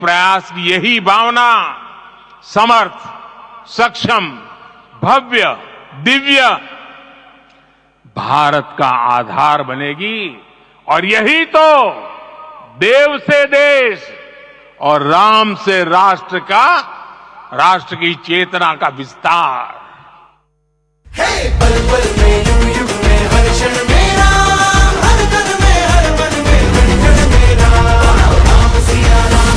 प्रयास की यही भावना समर्थ, सक्षम, भव्य, दिव्य भारत का आधार बनेगी और यही तो देव से देश और राम से राष्ट्र की चेतना का विस्तार। हे पल पल में युग युग में हर क्षण में राम, हर कण में हर पल में कण कण में Ram, Ram Siya Ram.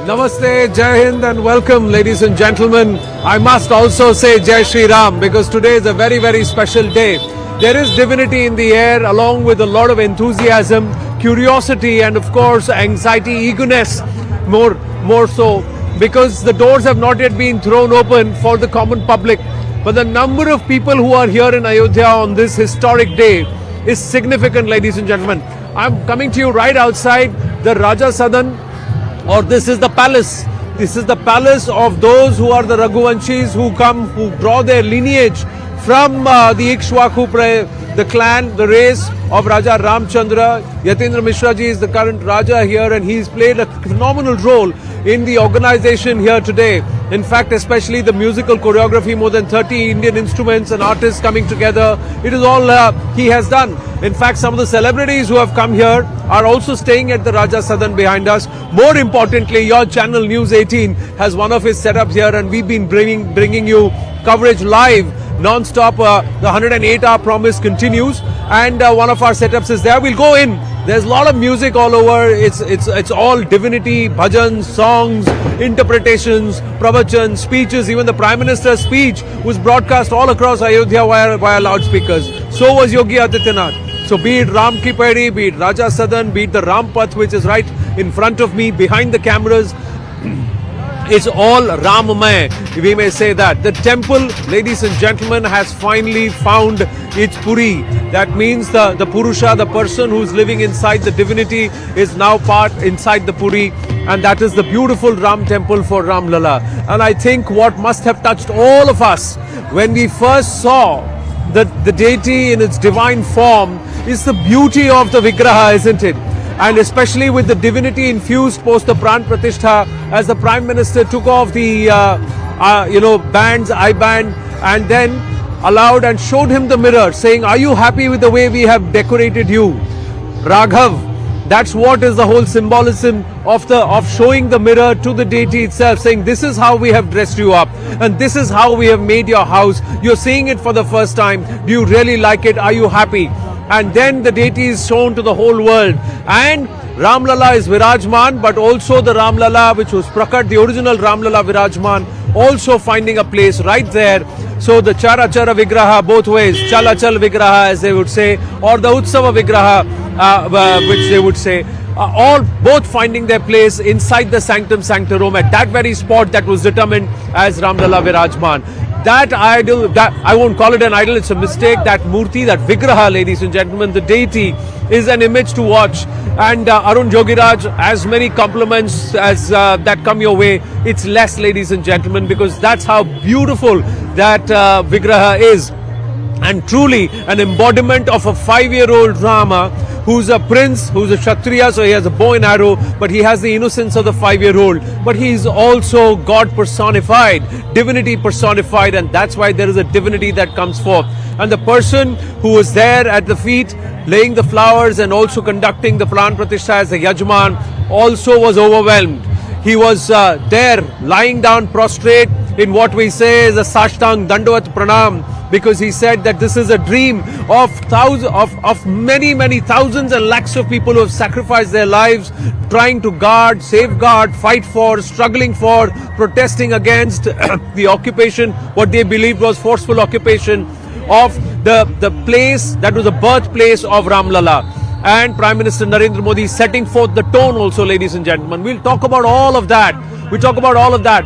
Namaste, Jai Hind and welcome ladies and gentlemen. I must also say Jai Shri Ram because today is a very, very special day. There is divinity in the air along with a lot of enthusiasm, curiosity and of course anxiety, eagerness more so because the doors have not yet been thrown open for the common public. But the number of people who are here in Ayodhya on this historic day is significant, ladies and gentlemen. I'm coming to you right outside the Raja Sadan, or this is the palace. This is the palace of those who are the Raghuvanshis who draw their lineage from the Ikshwaku, the clan, the race of Raja Ramchandra. Yatindra Mishra ji is the current Raja here and he's played a phenomenal role in the organization here today. In fact, especially the musical choreography, more than 30 Indian instruments and artists coming together. It is all he has done. In fact, some of the celebrities who have come here are also staying at the Raja Sadan behind us. More importantly, your channel News 18 has one of his setups here and we've been bringing you coverage live non-stop. The 108-hour promise continues and one of our setups is there. We'll go in. There's a lot of music all over. It's all divinity, bhajans, songs, interpretations, pravachan, speeches. Even the Prime Minister's speech was broadcast all across Ayodhya via loudspeakers. So was Yogi Adityanath. So be it Ram Ki Paidi, be it Raja Sadan, be it the Ram Path which is right in front of me behind the cameras. It's all Ramamay, we may say that. The temple, ladies and gentlemen, has finally found its Puri. That means the Purusha, the person who's living inside the divinity, is now part inside the Puri. And that is the beautiful Ram temple for Ram Lala. And I think what must have touched all of us when we first saw the deity in its divine form is the beauty of the Vigraha, isn't it? And especially with the divinity infused post the Pran Pratishtha, as the Prime Minister took off the bands, eye band, and then allowed and showed him the mirror, saying, "Are you happy with the way we have decorated you, Raghav?" That's what is the whole symbolism of showing the mirror to the deity itself, saying, "This is how we have dressed you up, and this is how we have made your house. You're seeing it for the first time. Do you really like it? Are you happy?" And then the deity is shown to the whole world. And Ram Lala is Virajman, but also the Ram Lala which was Prakat, the original Ram Lala Virajman, also finding a place right there. So the Chara Chara Vigraha, both ways, Chala Chal Vigraha as they would say, or the Utsava Vigraha which they would say, all both finding their place inside the Sanctum Sanctorum at that very spot that was determined as Ram Lala Virajman. That idol, that I won't call it an idol, it's a mistake. That Murti, that Vigraha, ladies and gentlemen, the deity, is an image to watch. And Arun Jogiraj, as many compliments as that come your way, it's less, ladies and gentlemen, because that's how beautiful that Vigraha is. And truly an embodiment of a 5-year-old Rama who's a prince, who's a Kshatriya, so he has a bow and arrow, but he has the innocence of the 5-year-old. But he is also God personified, divinity personified, and that's why there is a divinity that comes forth. And the person who was there at the feet, laying the flowers and also conducting the Pran Pratishtha as the Yajman, also was overwhelmed. He was there, lying down prostrate in what we say is a Sashtang Dandavat Pranam, because he said that this is a dream of many thousands and lakhs of people who have sacrificed their lives trying to guard, safeguard, fight for, struggling for, protesting against the occupation, what they believed was forceful occupation of the place that was the birthplace of Ram Lala. And Prime Minister Narendra Modi setting forth the tone also, ladies and gentlemen. We'll talk about all of that.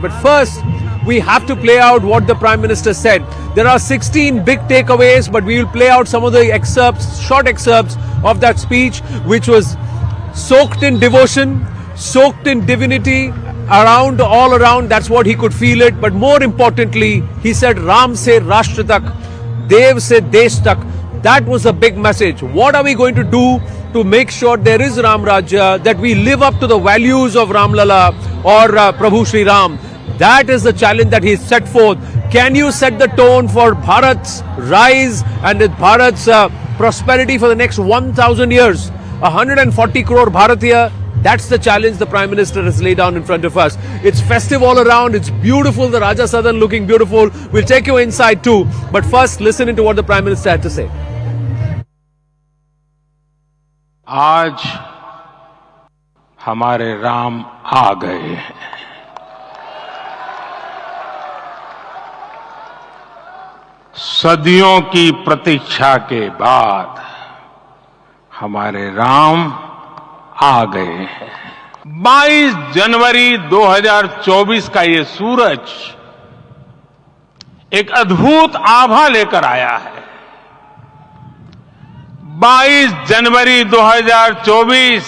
But first, we have to play out what the Prime Minister said. There are 16 big takeaways, but we will play out some of the excerpts, short excerpts of that speech, which was soaked in devotion, soaked in divinity, all around. That's what he could feel it. But more importantly, he said, Ram se Rashtra tak, Dev se Desh tak. That was a big message. What are we going to do to make sure there is Ram Rajya, that we live up to the values of Ram Lala or Prabhu Shri Ram? That is the challenge that he set forth. Can you set the tone for Bharat's rise and Bharat's prosperity for the next 1,000 years? 140 crore Bharatiya, that's the challenge the Prime Minister has laid down in front of us. It's festive all around, it's beautiful, the Raja Sadan looking beautiful. We'll take you inside too. But first, listen into what the Prime Minister had to say. आज हमारे राम आ गए हैं। सदियों की प्रतीक्षा के बाद हमारे राम आ गए हैं। 22 जनवरी 2024 का ये सूरज एक अद्भुत आभा लेकर आया है। 22 जनवरी 2024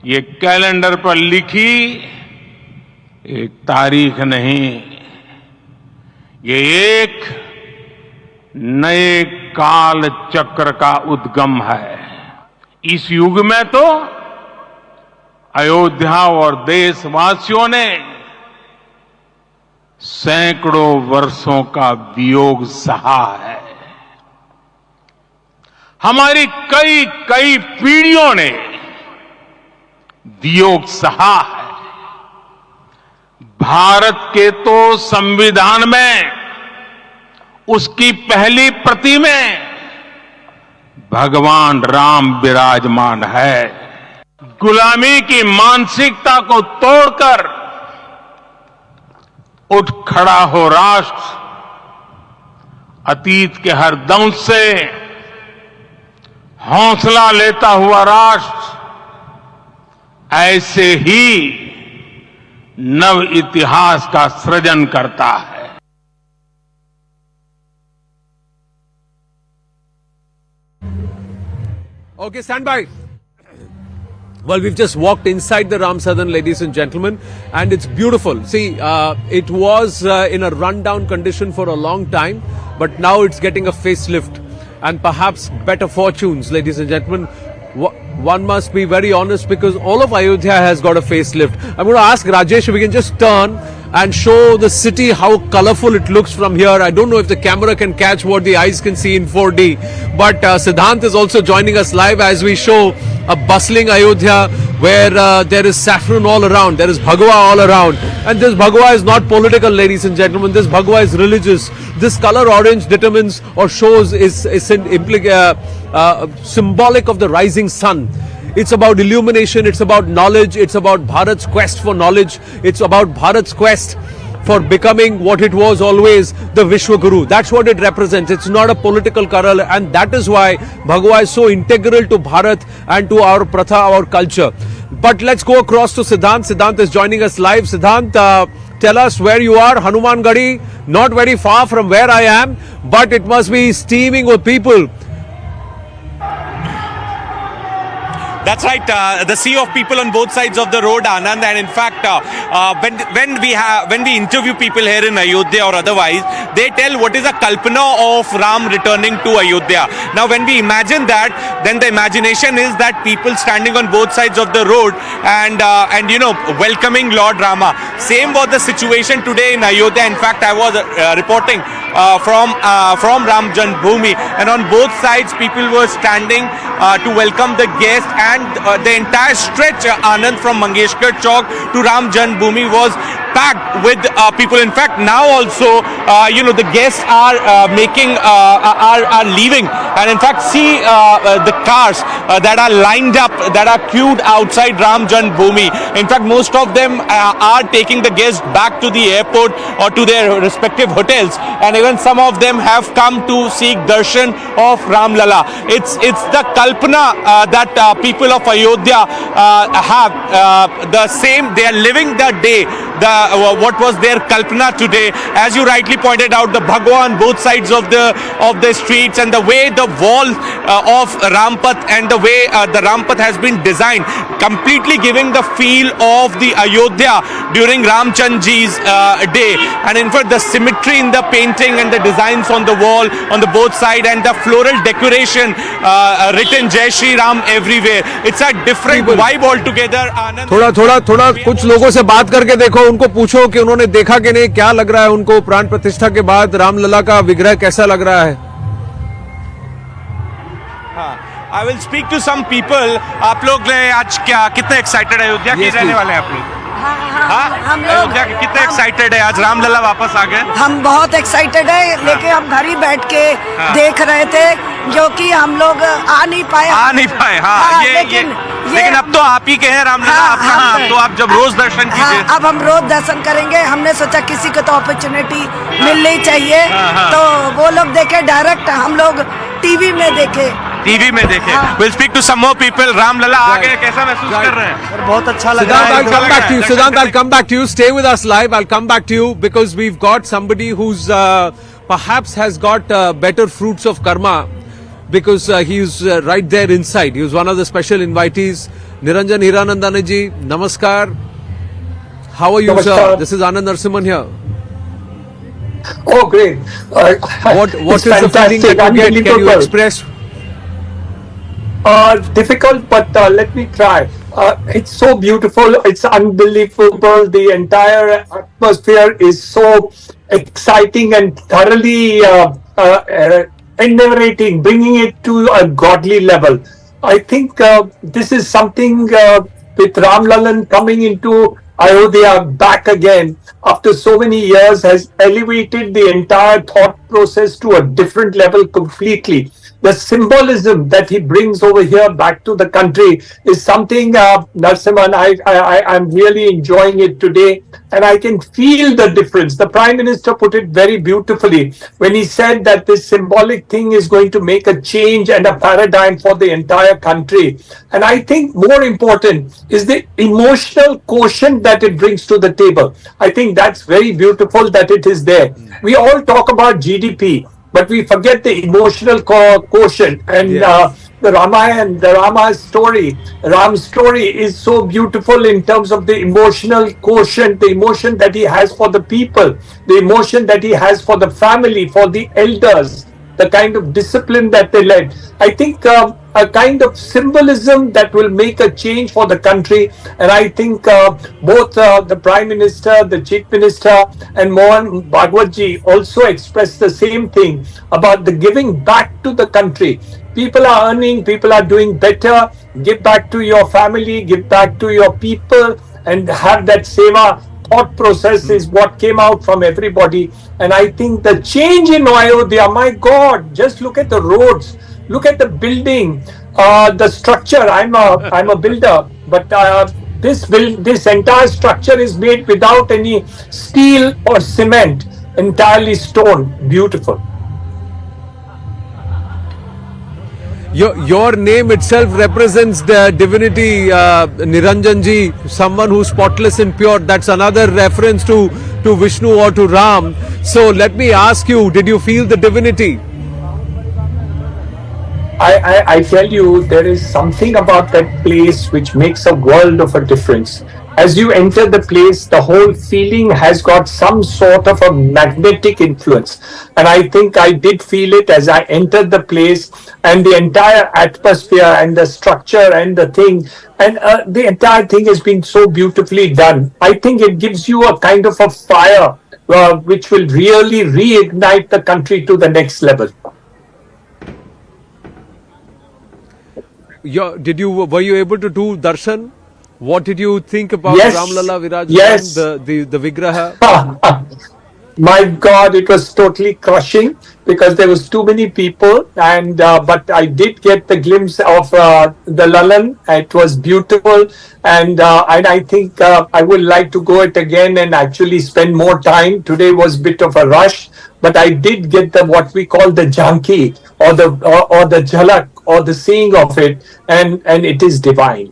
ये कैलेंडर पर लिखी एक तारीख नहीं, ये एक नए काल चक्र का उद्गम है। इस युग में तो अयोध्या और देशवासियों ने सैकड़ों वर्षों का वियोग सहा है। हमारी कई कई पीढ़ियों ने वियोग सहा है। भारत के तो संविधान में उसकी पहली प्रति में भगवान राम विराजमान है। गुलामी की मानसिकता को तोड़कर उठ खड़ा हो राष्ट्र, अतीत के हर दंश से हौसला लेता हुआ राष्ट्र ऐसे ही नव इतिहास का सृजन करता है। Okay, stand by. Well, we've just walked inside the Ram Sadan, ladies and gentlemen, and it's beautiful. See, it was in a rundown condition for a long time, but now it's getting a facelift and perhaps better fortunes, ladies and gentlemen. One must be very honest because all of Ayodhya has got a facelift. I'm going to ask Rajesh if we can just turn and show the city how colorful it looks from here. I don't know if the camera can catch what the eyes can see in 4D, but Siddhant is also joining us live as we show a bustling Ayodhya where there is saffron all around, there is Bhagwa all around, and this Bhagwa is not political, ladies and gentlemen. This Bhagwa is religious. This color orange determines or shows is symbolic of the rising sun. It's about illumination, it's about knowledge, it's about Bharat's quest for knowledge, it's about Bharat's quest for becoming what it was always, the Vishwa Guru. That's what it represents. It's not a political color, and that is why Bhagwa is so integral to Bharat and to our pratha, our culture. But let's go across to Siddhant. Siddhant is joining us live. Siddhant, tell us where you are. Hanuman Gadi, not very far from where I am, but it must be steaming with people. That's right. The sea of people on both sides of the road, Anand. And in fact, when we interview people here in Ayodhya or otherwise, they tell what is a kalpana of Ram returning to Ayodhya. Now, when we imagine that, then the imagination is that people standing on both sides of the road and welcoming Lord Rama. Same was the situation today in Ayodhya. In fact, I was reporting from Ram Janmabhoomi, and on both sides, people were standing to welcome the guest. And the entire stretch, Anand, from Mangeshkar Chowk to Ram Janmabhoomi was packed with people. In fact, now also, the guests are leaving. And in fact, see the cars that are lined up, that are queued outside Ram Janmabhoomi. In fact, most of them are taking the guests back to the airport or to their respective hotels. And even some of them have come to seek darshan of Ram Lala. It's the kalpana that people of Ayodhya have. The same, they are living the day what was their kalpana today. As you rightly pointed out, the Bhagwan both sides of the streets, and the way the wall of Rampath and the way the Rampath has been designed, completely giving the feel of the Ayodhya during Ramchandji's day. And in fact, the symmetry in the painting and the designs on the wall on the both side, and the floral decoration written Jai Shri Ram everywhere. It's a different vibe altogether. Anand. थोड़ा कुछ लोगों से बात करके देखो, उनको पूछो कि उन्होंने देखा कि नहीं, क्या लग रहा है उनको प्राण प्रतिष्ठा के बाद रामलला का विग्रह कैसा लग रहा है. I will speak to some people. आप लोग आज क्या कितने एक्साइटेड है? अयोध्या के रहने वाले हैं आप लोग? हम लोग अयोध्या के कितने एक्साइटेड है? आज रामलला वापस आ गए. हम बहुत एक्साइटेड है, लेकिन हम घर ही बैठ के देख रहे थे, जो कि हम लोग आ नहीं पाए. हाँ, लेकिन अब तो आप ही के हैं रामलला. अब तो आप जब रोज दर्शन कीजिए. अब हम रोज दर्शन करेंगे. हमने सोचा किसी को तो अपॉर्चुनिटी मिलनी चाहिए, तो वो लोग देखे डायरेक्ट, हम लोग टीवी में देखे. We'll speak to some more people. Ramlala आ गए, कैसा महसूस कर रहे हैं? बहुत अच्छा लग Siddhant, रहा I'll है. come back to you. Siddhant, I'll come back to you. Stay with us live. I'll come back to you because we've got somebody who's perhaps has got better fruits of karma, because he's right there inside. He was one of the special invitees. Niranjan Hiranandana ji, namaskar. How are you, sir? Namaskar. This is Anand Narsimhan here. Oh, great. What It's is the feeling that you get? Can you unbelievable. express? Difficult, but let me try. It's so beautiful. It's unbelievable. The entire atmosphere is so exciting and thoroughly invigorating, bringing it to a godly level. I think this is something with Ram Lalan coming into Ayodhya back again after so many years has elevated the entire thought process to a different level completely. The symbolism that he brings over here back to the country is something, Narsimhan, I'm really enjoying it today, and I can feel the difference. The Prime Minister put it very beautifully when he said that this symbolic thing is going to make a change and a paradigm for the entire country. And I think more important is the emotional quotient that it brings to the table. I think that's very beautiful that it is there. We all talk about GDP, but we forget the emotional quotient. And the Ramayana, the Rama's story, Ram's story is so beautiful in terms of the emotional quotient, the emotion that he has for the people, the emotion that he has for the family, for the elders, the kind of discipline that they led. I think a kind of symbolism that will make a change for the country. And I think both the Prime Minister, the Chief Minister, and Mohan Bhagwat ji also expressed the same thing about the giving back to the country. People are earning, people are doing better. Give back to your family, give back to your people, and have that seva thought process is what came out from everybody. And I think the change in Ayodhya, my God, just look at the roads, look at the building, the structure. I'm a builder, but this entire structure is made without any steel or cement, entirely stone. Beautiful. Your name itself represents the divinity, Niranjan ji, someone who's spotless and pure. That's another reference to Vishnu or to Ram. So let me ask you, did you feel the divinity? I tell you, there is something about that place which makes a world of a difference. As you enter the place, the whole feeling has got some sort of a magnetic influence. And I think I did feel it as I entered the place, and the entire atmosphere and the structure and the thing, and the entire thing has been so beautifully done. I think it gives you a kind of a fire which will really reignite the country to the next level. Were you able to do darshan? What did you think about Yes. Ramlala Viraj? Yes. The Vigraha? My God, it was totally crushing because there was too many people, and but I did get the glimpse of the Lalan. It was beautiful, and I think I would like to go it again and actually spend more time. Today was a bit of a rush, but I did get the what we call the janki or the jhalak or the seeing of it, and it is divine.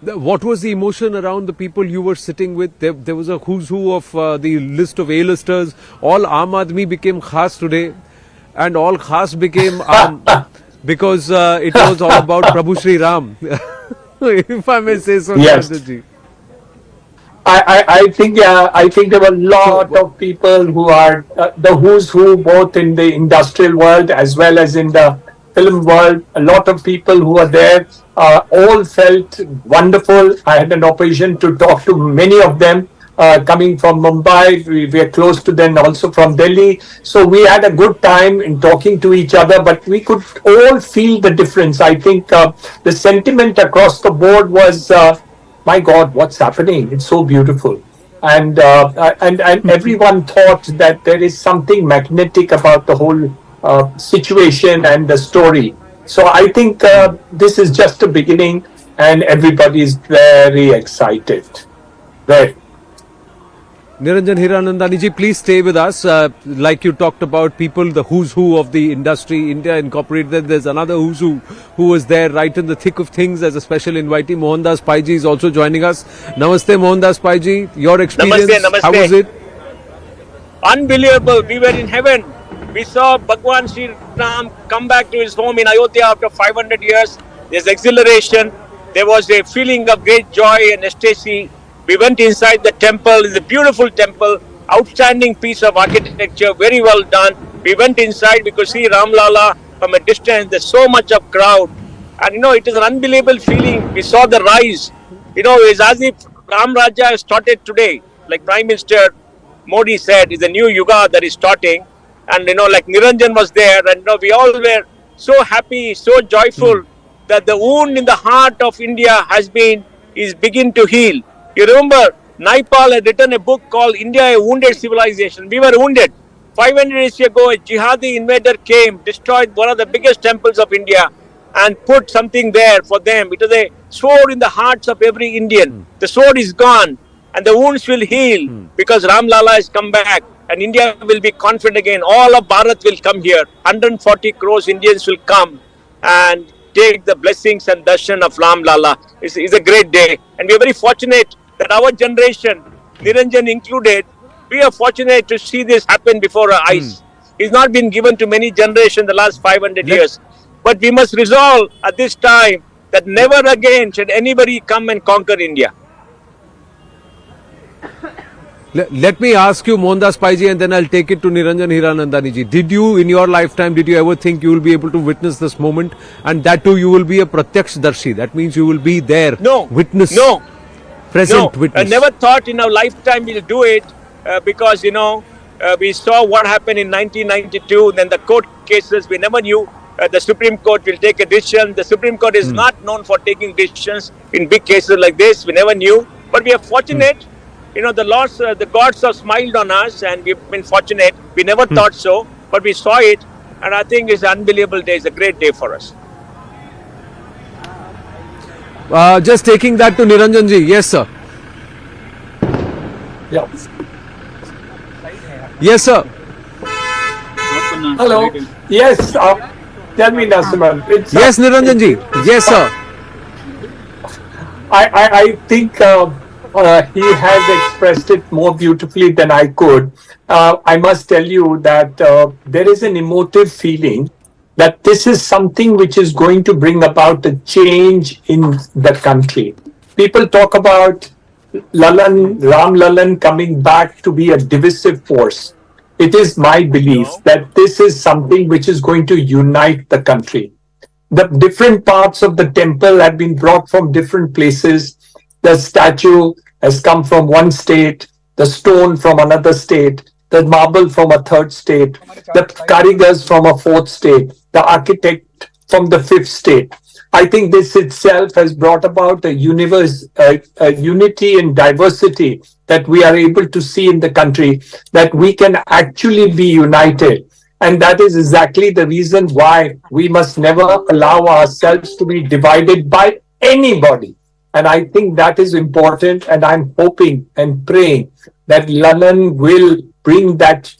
What was the emotion around the people you were sitting with? There was a who's who of the list of A-listers. All Aam Aadmi became Khas today, and all Khas became because it was all about Prabhu Shri Ram. If I may say so, Yes. Niranjan ji. I think there were a lot of people who are the who's who both in the industrial world as well as in the film world. A lot of people who are there all felt wonderful. I had an opportunity to talk to many of them coming from Mumbai. We are close to them also from Delhi. So we had a good time in talking to each other, but we could all feel the difference. I think the sentiment across the board was my God, what's happening? It's so beautiful. And everyone thought that there is something magnetic about the whole situation and the story. So I think this is just a beginning, and everybody is very excited. Very. Niranjan Hiranandani ji, please stay with us. Like you talked about people, the who's who of the industry, India Incorporated. There's another who's who was there right in the thick of things as a special invitee. Mohandas Pai ji is also joining us. Namaste, Mohandas Pai ji. Your experience, Namaste. how was it? Unbelievable. We were in heaven. We saw Bhagwan Shri Ram come back to his home in Ayodhya after 500 years. There's exhilaration. There was a feeling of great joy and ecstasy. We went inside the temple. It's a beautiful temple. Outstanding piece of architecture. Very well done. We went inside. We could see Ram Lala from a distance. There's so much of crowd. And it is an unbelievable feeling. We saw the rise. It's as if Ram Rajya has started today. Like Prime Minister Modi said, it's a new yuga that is starting. And like Niranjan was there, and we all were so happy, so joyful that the wound in the heart of India is begin to heal. You remember, Naipaul had written a book called India, a Wounded Civilization. We were wounded. 500 years ago, a jihadi invader came, destroyed one of the biggest temples of India, and put something there for them. It is a sword in the hearts of every Indian. The sword is gone, and the wounds will heal because Ram Lala has come back. And India will be confident again. All of Bharat will come here. 140 crores Indians will come and take the blessings and darshan of Ram Lala. It's a great day. And we are very fortunate that our generation, Niranjan included, we are fortunate to see this happen before our eyes. It's not been given to many generations the last 500 years. But we must resolve at this time that never again should anybody come and conquer India. Let me ask you, Mohandas Pai ji, and then I'll take it to Niranjan Hiranandani ji. Did you, in your lifetime, did you ever think you will be able to witness this moment? And that too, you will be a Pratyaksh Darshi. That means you will be there. No. Witness. No. Present No. witness. I never thought in our lifetime we'll do it because, we saw what happened in 1992. Then the court cases, we never knew the Supreme Court will take a decision. The Supreme Court is not known for taking decisions in big cases like this. We never knew. But we are fortunate. The gods have smiled on us and we've been fortunate. We never thought so, but we saw it. And I think it's an unbelievable day. It's a great day for us. Just taking that to Niranjan ji. Yes, sir. Yeah. Yes, sir. Hello. Yes. Tell me, Nasiman. Yes, Niranjan ji. Yes, sir. I think he has expressed it more beautifully than I could. I must tell you that there is an emotive feeling that this is something which is going to bring about a change in the country. People talk about Ram Lalan coming back to be a divisive force. It is my belief that this is something which is going to unite the country. The different parts of the temple have been brought from different places. The statue has come from one state, the stone from another state, the marble from a third state, the karigars from a fourth state, the architect from the fifth state. I think this itself has brought about a unity and diversity that we are able to see in the country, that we can actually be united. And that is exactly the reason why we must never allow ourselves to be divided by anybody. And I think that is important, and I'm hoping and praying that Lalan will bring that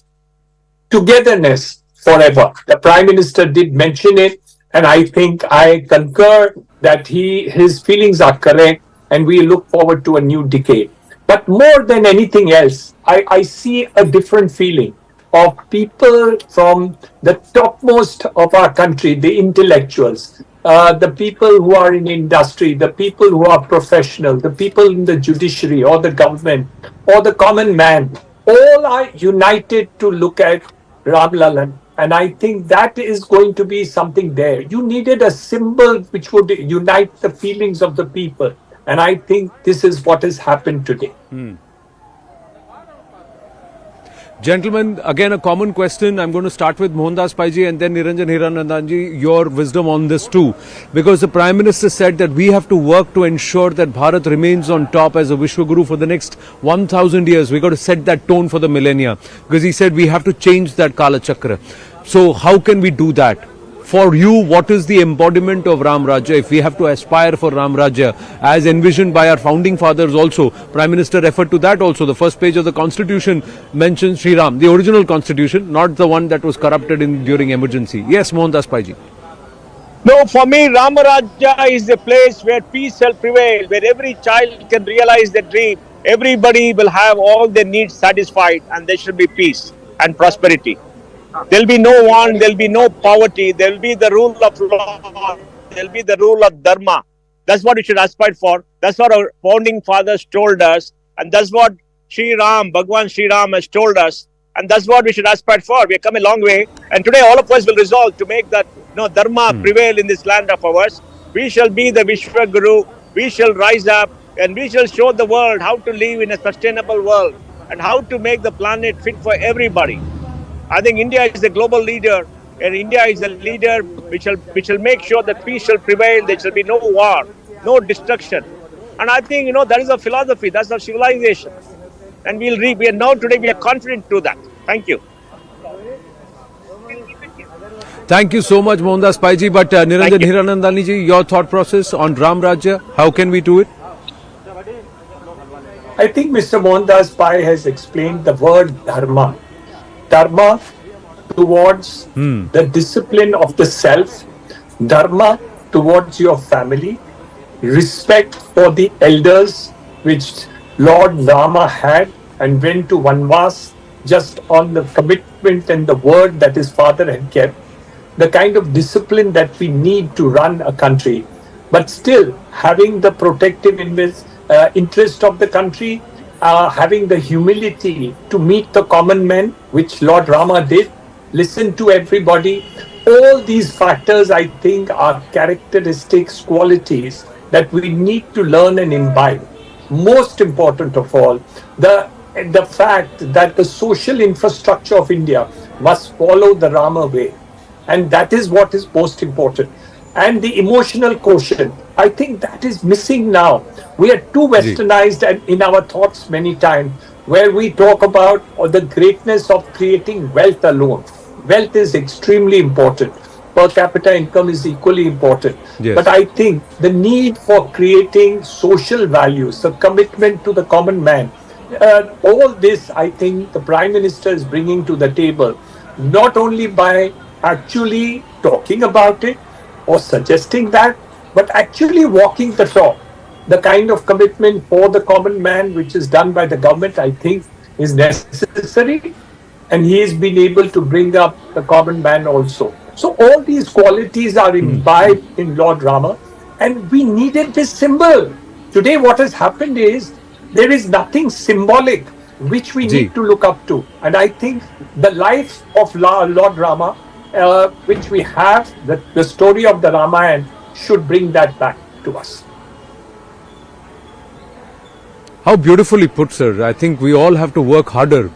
togetherness forever. The Prime Minister did mention it, and I think I concur that his feelings are correct, and we look forward to a new decade. But more than anything else, I see a different feeling of people from the topmost of our country, the intellectuals, the people who are in industry, the people who are professional, the people in the judiciary or the government or the common man, all are united to look at Ram Lalan. And I think that is going to be something there. You needed a symbol which would unite the feelings of the people. And I think this is what has happened today. Gentlemen, again a common question. I'm going to start with Mohandas Paiji and then Niranjan Hiranandanji, your wisdom on this too. Because the Prime Minister said that we have to work to ensure that Bharat remains on top as a Vishwaguru for the next 1000 years. We've got to set that tone for the millennia. Because he said we have to change that Kala Chakra. So how can we do that? For you, what is the embodiment of Ram Rajya? If we have to aspire for Ram Rajya, as envisioned by our founding fathers also, Prime Minister referred to that also. The first page of the Constitution mentions Shri Ram, the original Constitution, not the one that was corrupted during emergency. Yes, Mohandas Paiji. No, for me, Ram Rajya is a place where peace shall prevail, where every child can realize their dream. Everybody will have all their needs satisfied, and there should be peace and prosperity. There'll be no want, there'll be no poverty, there'll be the rule of law, there'll be the rule of dharma. That's what we should aspire for. That's what our founding fathers told us. And that's what Shri Ram, Bhagwan Shri Ram has told us. And that's what we should aspire for. We have come a long way. And today all of us will resolve to make that dharma prevail in this land of ours. We shall be the Vishwaguru. We shall rise up and we shall show the world how to live in a sustainable world and how to make the planet fit for everybody. I think India is the global leader, and India is a leader which shall make sure that peace shall prevail. There shall be no war, no destruction. And I think that is our philosophy. That's our civilization. And we are now today we are confident to that. Thank you. Thank you so much, Mohandas Paiji. But Niranjan Hiranandani ji, your thought process on Ram Rajya, how can we do it? I think Mr. Mohandas Pai has explained the word dharma. Dharma towards the discipline of the self, dharma towards your family, respect for the elders which Lord Rama had and went to Vanvas just on the commitment and the word that his father had kept, the kind of discipline that we need to run a country, but still having the protective interest of the country, having the humility to meet the common man, which Lord Rama did, listen to everybody. All these factors, I think, are characteristics, qualities that we need to learn and imbibe. Most important of all, the fact that the social infrastructure of India must follow the Rama way. And that is what is most important. And the emotional quotient, I think that is missing now. We are too westernized and in our thoughts many times, where we talk about the greatness of creating wealth alone. Wealth is extremely important. Per capita income is equally important. Yes. But I think the need for creating social values, the commitment to the common man, all this I think the Prime Minister is bringing to the table, not only by actually talking about it or suggesting that, but actually walking the talk. The kind of commitment for the common man which is done by the government, I think, is necessary, and he has been able to bring up the common man also. So all these qualities are imbibed in Lord Rama, and we needed this symbol. Today what has happened is there is nothing symbolic which we need to look up to, and I think the life of Lord Rama, which we have, the story of the Ramayana, should bring that back to us. How beautifully put, sir. I think we all have to work harder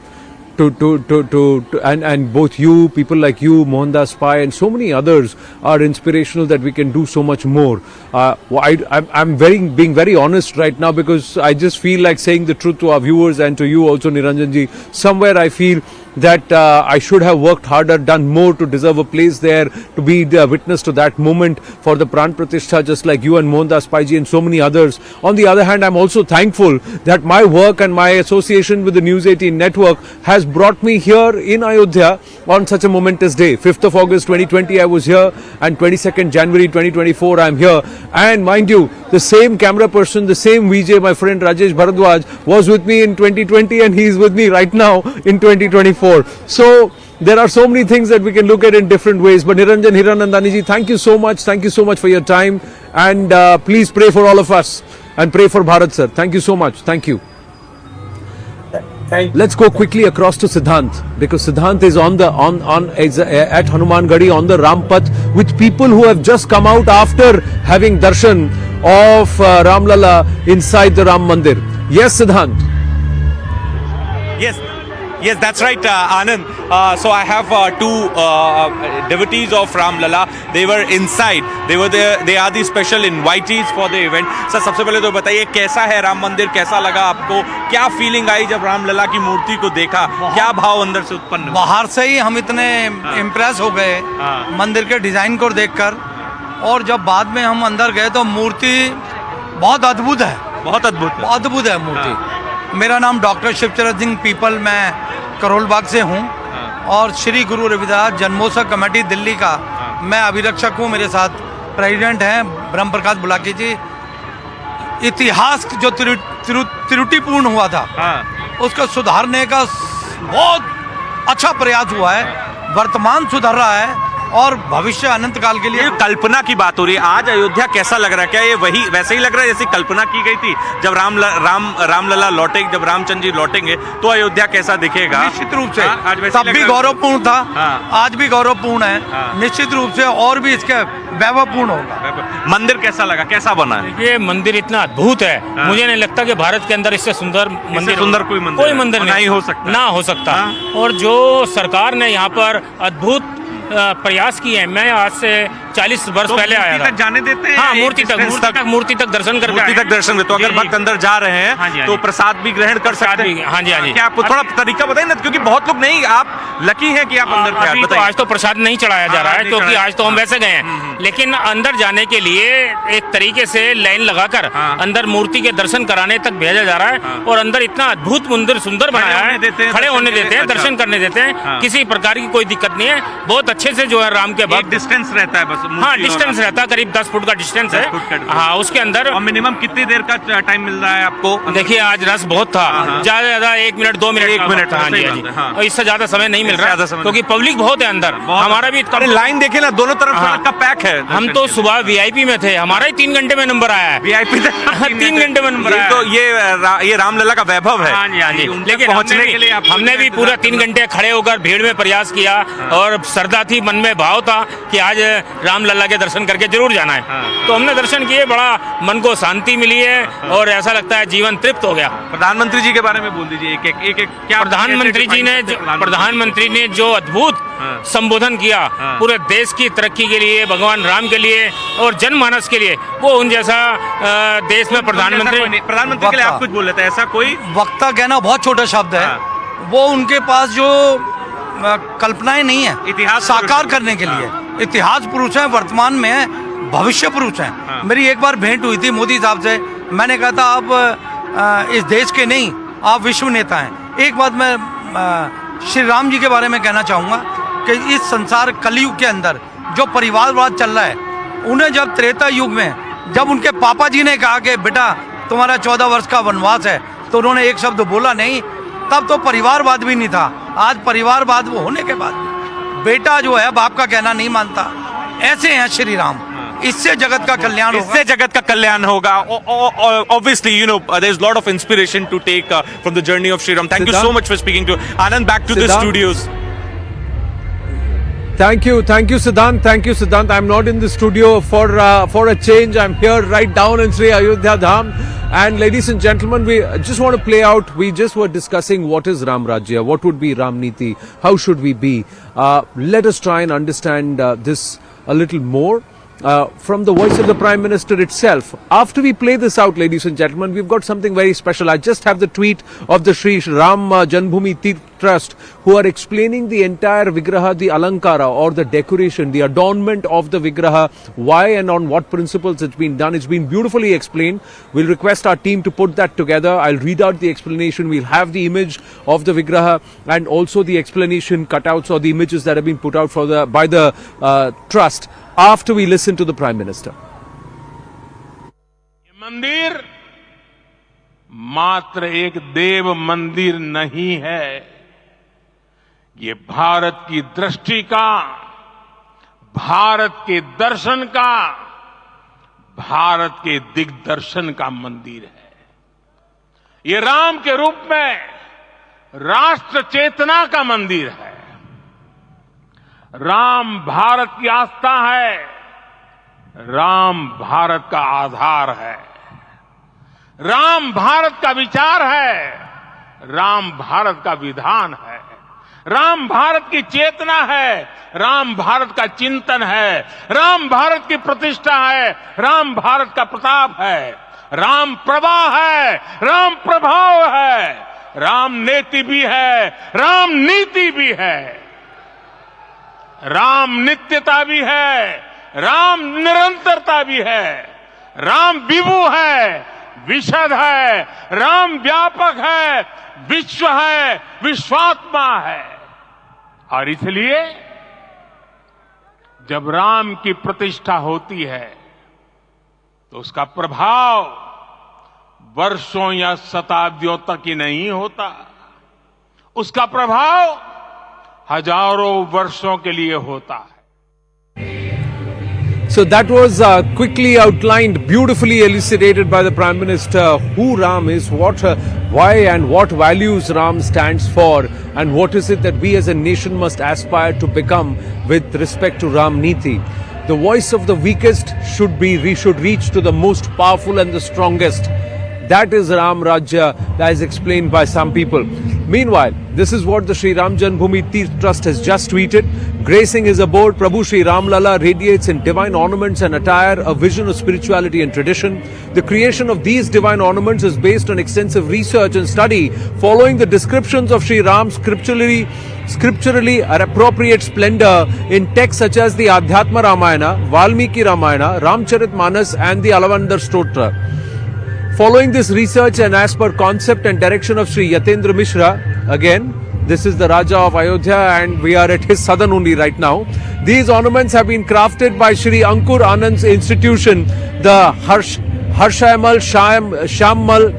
and both you, people like you, Mohandas Pai, and so many others are inspirational that we can do so much more. I'm being very honest right now, because I just feel like saying the truth to our viewers and to you also, Niranjanji. Somewhere I feel that I should have worked harder, done more to deserve a place there, to be the witness to that moment for the Pran Pratishtha, just like you and Mohandas Paiji and so many others. On the other hand, I'm also thankful that my work and my association with the News 18 network has brought me here in Ayodhya on such a momentous day. 5th of August 2020 I was here, and 22nd January 2024 I'm here. And mind you, the same camera person, the same VJ, my friend Rajesh Bharadwaj, was with me in 2020 and he's with me right now in 2024. So there are so many things that we can look at in different ways. But Niranjan Hiranandani ji, thank you so much. Thank you so much for your time. And please pray for all of us and pray for Bharat, sir. Thank you so much. Thank you. Let's go quickly across to Siddhant, because Siddhant is at Hanuman Gadi on the Ram Path with people who have just come out after having darshan of Ram Lalla inside the Ram Mandir. Yes, Siddhant. Yes, that's right, Anand. So I have two devotees of Ram Lalla. They were inside. They were there. They are the special invitees for the event. Sir सबसे पहले तो बताइए कैसा है राम मंदिर, कैसा लगा आपको, क्या फीलिंग आई जब राम लला की मूर्ति को देखा, क्या भाव अंदर से उत्पन्न हुआ? बाहर से ही हम इतने इम्प्रेस हो गए मंदिर के डिजाइन को देखकर, और जब बाद में हम अंदर गए तो मूर्ति बहुत अद्भुत है, बहुत अद्भुत है मूर्ति। मेरा नाम डॉक्टर शिवचरण सिंह पीपल, मैं करोल बाग से हूँ और श्री गुरु रविदास जन्मोत्सव कमेटी दिल्ली का मैं अभिरक्षक हूँ। मेरे साथ प्रेसिडेंट हैं ब्रह्म प्रकाश बुलाकी जी। इतिहास जो त्रुटिपूर्ण हुआ था उसको सुधारने का बहुत अच्छा प्रयास हुआ है, वर्तमान सुधर रहा है और भविष्य अनंत काल के लिए। कल्पना की बात हो रही है, आज अयोध्या कैसा लग रहा है? क्या ये वैसे ही लग रहा है जैसी कल्पना की गई थी जब राम लला लौटेंगे, जब रामचंद्र जी लौटेंगे तो अयोध्या कैसा दिखेगा? निश्चित रूप से तब भी गौरवपूर्ण था, आज भी गौरवपूर्ण है, निश्चित रूप से और भी इसके वैभवपूर्ण होगा। मंदिर कैसा लगा, कैसा बना है? ये मंदिर इतना अद्भुत है, मुझे नहीं लगता कि भारत के अंदर इससे सुंदर कोई मंदिर नहीं हो सकता। और जो सरकार ने यहाँ पर अद्भुत प्रयास किए हैं, मैं आज से 40 वर्ष पहले आया था। जाने देते हैं? हाँ, मूर्ति तक दर्शन करके तो अगर भक्त अंदर जा रहे हैं तो प्रसाद भी ग्रहण कर सकते हैं? हाँ जी। क्या आप थोड़ा तरीका बताइए ना, क्योंकि बहुत लोग नहीं, आप लकी हैं कि आप अंदर तो आज तो प्रसाद नहीं चढ़ाया जा रहा है क्योंकि आज तो हम वैसे गए हैं, लेकिन अंदर जाने के लिए एक तरीके से लाइन लगाकर अंदर मूर्ति के दर्शन कराने तक भेजा जा रहा है। और अंदर इतना अद्भुत मंदिर सुंदर बनाया है, खड़े होने देते हैं, दर्शन करने देते हैं, किसी प्रकार की कोई दिक्कत नहीं है। बहुत अच्छे से जो है राम के भक्त, डिस्टेंस रहता है बस। हाँ, डिस्टेंस रहता है, करीब 10 फुट का डिस्टेंस है। हाँ, उसके अंदर। और मिनिमम कितनी देर का टाइम मिल रहा है आपको? देखिए आज रस बहुत था, ज्यादा 1 मिनट 2 मिनट। हाँ जी। और इससे ज्यादा समय नहीं मिल रहा क्योंकि पब्लिक बहुत है अंदर। हमारा भी लाइन देखे ना, दोनों तरफ सड़क का पैक है। हम तो सुबह VIP में थे, हमारा ही 3 घंटे में नंबर आया है। VIP 3 घंटे में नंबर आया। तो ये रामलला का वैभव है। हाँ जी। लेकिन पहुंचने के लिए हमने भी पूरा 3 घंटे खड़े होकर भीड़ में प्रयास किया और श्रद्धा थी, मन में भाव था कि आज रामलला के दर्शन करके जरूर जाना है। तो हमने दर्शन किए, बड़ा मन को शांति मिली है और ऐसा लगता है जीवन तृप्त हो गया। प्रधानमंत्री जी के बारे में बोल दीजिए एक क्या प्रधानमंत्री ने जो अद्भुत संबोधन किया पूरे देश की तरक्की के लिए, भगवान राम के लिए और जनमानस के लिए, वो उन जैसा देश में प्रधानमंत्री के लिए आप कुछ बोल लेते हैं? ऐसा कोई वक्ता कहना बहुत छोटा शब्द है। वो उनके पास जो कल्पनाएं नहीं है इतिहास साकार करने के लिए, इतिहास पुरुष है, वर्तमान में है, भविष्य पुरुष है। मेरी एक बार भेंट हुई थी मोदी साहब से, मैंने कहा था आप इस देश के नहीं, आप विश्व नेता हैं। एक बात मैं श्री राम जी के बारे में कहना चाहूँगा कि इस संसार कलयुग के अंदर जो परिवारवाद चल रहा है, उन्हें जब त्रेता युग में जब उनके पापा जी ने कहा कि बेटा तुम्हारा 14 वर्ष का वनवास है, तो उन्होंने एक शब्द बोला नहीं, तब तो परिवारवाद भी नहीं था। आज परिवारवाद वो होने के बाद बेटा जो है बाप का कहना नहीं मानता, ऐसे हैं श्री राम। इससे जगत का कल्याण होगा। Obviously, you know, there's a lot of inspiration to take from the journey of Shri Ram. Thank you so much for speaking to Anand. Back to the studios. Thank you, Siddhant. I'm not in the studio for a change. I'm here right down in Shri Ayodhya Dham. And ladies and gentlemen, we just want to play out. We just were discussing what is Ram Rajya, what would be Ram Niti, how should we be. Let us try and understand this a little more. From the voice of the Prime Minister itself. After we play this out, ladies and gentlemen, we've got something very special. I just have the tweet of the Shri Ram Janmabhoomi Trust, who are explaining the entire Vigraha, the Alankara or the decoration, the adornment of the Vigraha, why and on what principles it's been done. It's been beautifully explained. We'll request our team to put that together. I'll read out the explanation. We'll have the image of the Vigraha and also the explanation cutouts or the images that have been put out by the Trust after we listen to the Prime Minister. मंदिर मात्र एक देव मंदिर नहीं है, ये भारत की दृष्टि का, भारत के दर्शन का, भारत के दिग्दर्शन का मंदिर है। ये राम के रूप में राष्ट्र चेतना का मंदिर है। राम भारत की आस्था है, राम भारत का आधार है, राम भारत का विचार है, राम भारत का विधान है, राम भारत की चेतना है, राम भारत का चिंतन है, राम भारत की प्रतिष्ठा है, राम भारत का प्रताप है, राम प्रवाह है, राम प्रभाव है, राम नेति भी है, राम नीति भी है, राम नित्यता भी है, राम निरंतरता भी है, राम विभु है, विशद है, राम व्यापक है, विश्व है, विश्वात्मा है। और इसलिए जब राम की प्रतिष्ठा होती है तो उसका प्रभाव वर्षों या शताब्दियों तक ही नहीं होता, उसका प्रभाव हजारों वर्षों के लिए होता है। So that was quickly outlined, beautifully elucidated by the Prime Minister, who Ram is, why and what values Ram stands for, and what is it that we as a nation must aspire to become with respect to Ram Niti. The voice of the weakest should reach to the most powerful and the strongest. That is Ram Rajya, as explained by some people. Meanwhile, this is what the Shri Ram Janmabhoomi Tirth Trust has just tweeted. Gracing his abode, Prabhu Shri Ram Lala radiates in divine ornaments and attire, a vision of spirituality and tradition. The creation of these divine ornaments is based on extensive research and study, following the descriptions of Shri Ram's scripturally appropriate splendor in texts such as the Adhyatma Ramayana, Valmiki Ramayana, Ramcharitmanas and the Alavandar Stotra. Following this research and as per concept and direction of Shri Yatendra Mishra, again, this is the Raja of Ayodhya and we are at his southern only right now. These ornaments have been crafted by Shri Ankur Anand's institution, the Harshayamal Shyammal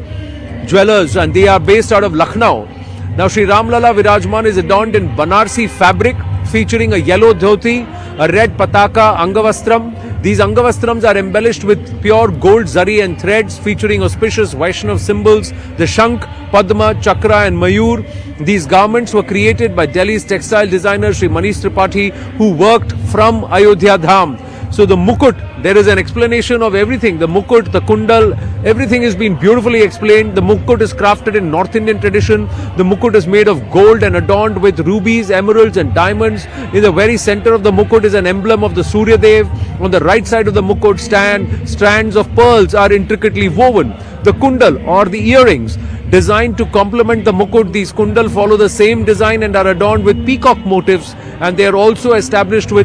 Jewellers, and they are based out of Lucknow. Now Shri Ramlala Virajman is adorned in Banarsi fabric featuring a yellow dhoti, a red pataka, Angavastram. These Angavastrams are embellished with pure gold zari and threads featuring auspicious Vaishnav symbols, the Shankh, Padma, Chakra and Mayur. These garments were created by Delhi's textile designer Shri Manish Tripathi, who worked from Ayodhya Dham. So the Mukut, there is an explanation of everything. The Mukut, the Kundal, everything has been beautifully explained. The Mukut is crafted in North Indian tradition. The Mukut is made of gold and adorned with rubies, emeralds and diamonds. In the very center of the Mukut is an emblem of the Surya Dev. On the right side of the Mukut strands of pearls are intricately woven. The Kundal or the earrings, designed to complement the Mukut, these Kundal follow the same design and are adorned with peacock motifs, and they are also embellished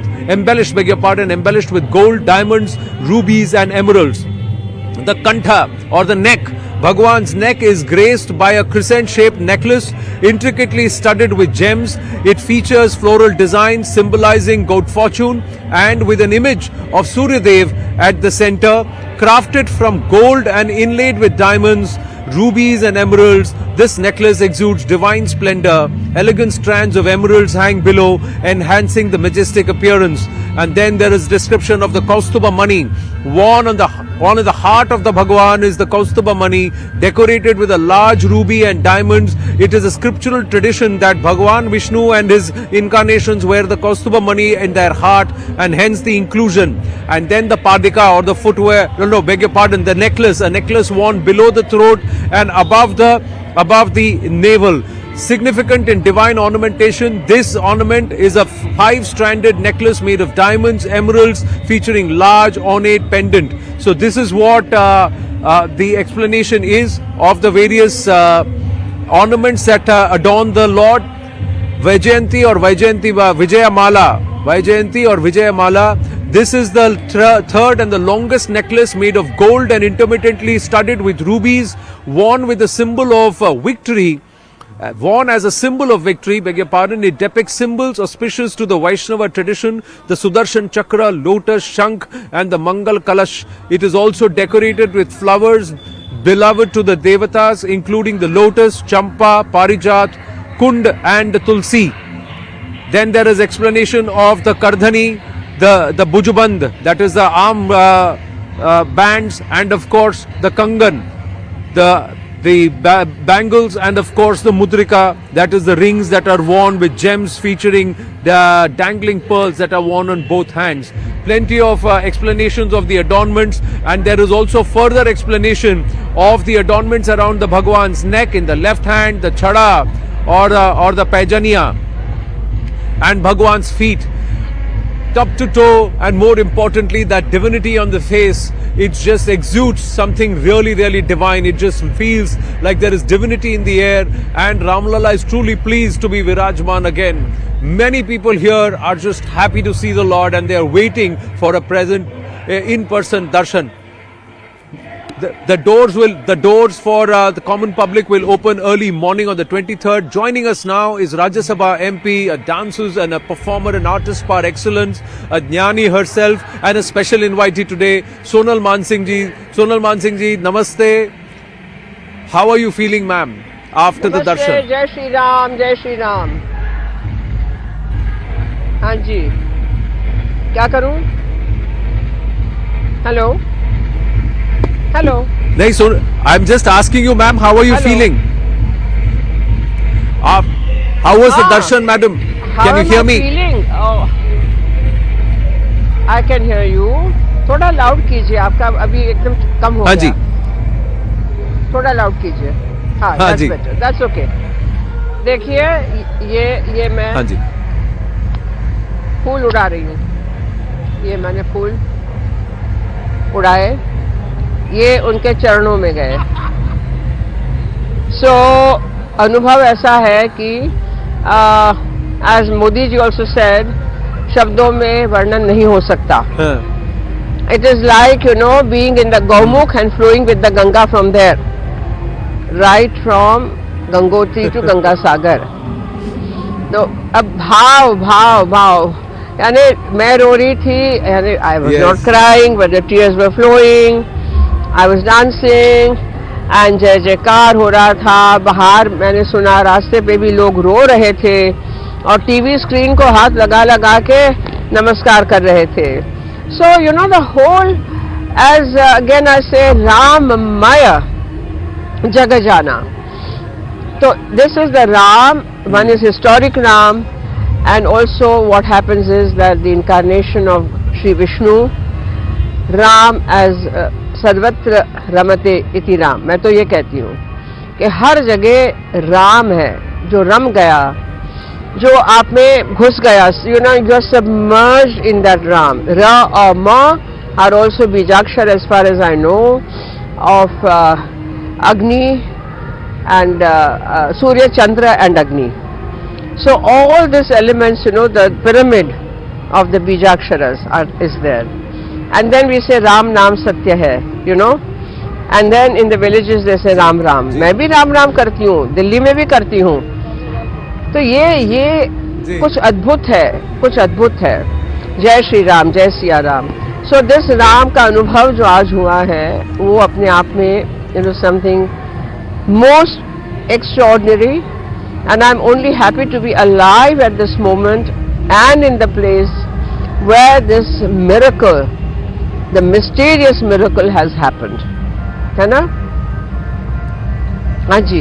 with gold, diamonds, rubies and emeralds. The Kantha or the neck, Bhagwan's neck is graced by a crescent-shaped necklace intricately studded with gems. It features floral designs symbolizing good fortune and with an image of Surya Dev at the center, crafted from gold and inlaid with diamonds, rubies and emeralds. This necklace exudes divine splendor. Elegant strands of emeralds hang below, enhancing the majestic appearance. And then there is description of the Kaustuba money. Worn on the heart of the Bhagwan is the Kaustuba money, decorated with a large ruby and diamonds. It is a scriptural tradition that Bhagwan Vishnu and his incarnations wear the Kaustuba money in their heart, and hence the inclusion. And then the Padika or the footwear, the necklace, a necklace worn below the throat and above the navel. Significant in divine ornamentation, this ornament is a 5-stranded necklace made of diamonds, emeralds, featuring large ornate pendant. So this is what the explanation is of the various ornaments that adorn the Lord. Vaijayanti or Vijayamala. This is the third and the longest necklace made of gold and intermittently studded with rubies, worn with the symbol of victory. Worn as a symbol of victory, beg your pardon, it depicts symbols auspicious to the Vaishnava tradition, the Sudarshan Chakra, lotus, Shankh and the Mangal Kalash. It is also decorated with flowers beloved to the Devatas, including the lotus, Champa, Parijat, Kund and Tulsi. Then there is explanation of the Kardhani, the Bujuband, that is the arm bands, and of course the Kangan, the bangles, and of course the mudrika, that is the rings that are worn with gems featuring the dangling pearls that are worn on both hands. Plenty of explanations of the adornments, and there is also further explanation of the adornments around the Bhagwan's neck. In the left hand, the chada or the pajaniya, and Bhagwan's feet, top to toe, and more importantly that divinity on the face. It just exudes something really, really divine. It just feels like there is divinity in the air, and Ramlala is truly pleased to be Virajman again. Many people here are just happy to see the Lord, and they are waiting for a present in-person darshan. The doors for the common public will open early morning on the 23rd. Joining us now is Rajya Sabha MP, a dancer and a performer, an artist par excellence, a jnani herself, and a special invitee today, Sonal Mansingh ji. Sonal Mansingh ji, namaste. How are you feeling, ma'am, after the darshan? जय श्री राम, जय श्री राम. हाँ जी, क्या करूं? Hello. Hello. नहीं सुन, I'm just asking you, ma'am, how are you feeling? How was the darshan, madam? Can you hear me? Feeling? Oh, I can hear you. थोड़ा loud कीजिए, आपका अभी एकदम कम हो गया. हाँ जी. थोड़ा loud कीजिए. हाँ, हाँ that's ji. better. That's okay. देखिए, ये मैं हाँ जी. फूल उड़ा रही हूँ. ये मैंने फूल उड़ाए. ये उनके चरणों में गए. सो अनुभव ऐसा है कि as Modi ji also said, शब्दों में वर्णन नहीं हो सकता. It is like you know being in the Gaumukh and flowing with the Ganga from there, right from Gangotri to Ganga Sagar. तो अब भाव भाव भाव, यानी मैं रो रही थी, यानी I was not crying but the tears were flowing. I was dancing and जय जयकार हो रहा था. बाहर मैंने सुना रास्ते पे भी लोग रो रहे थे और टीवी स्क्रीन को हाथ लगा लगा के नमस्कार कर रहे थे. So you know the whole, as again I say, Ram Maya Jaga Jana. So this is the Ram, one is historic Ram, and also what happens is that the incarnation of Shri Vishnu, Ram as सर्वत्र रमते इति राम. मैं तो ये कहती हूँ कि हर जगह राम है, जो रम गया, जो आप में घुस गया. You know, you are submerged in that Ram. र और म are also bijakshar as far as I know of Agni and Surya, Chandra and Agni. So all this elements, you know, the pyramid of the bijaksharas is there. And then we say Ram Naam Satya hai, you know. And then in the villages they say Ram Ram. मैं भी राम राम करती हूँ, दिल्ली में भी करती हूँ. तो ये कुछ अद्भुत है, कुछ अद्भुत है. जय श्री राम, जय सिया राम. So this राम का अनुभव जो आज हुआ है, वो अपने आप में, you know, something most extraordinary. And I'm only happy to be alive at this moment and in the place where this miracle, the mysterious miracle has happened. है ना? हाँ जी.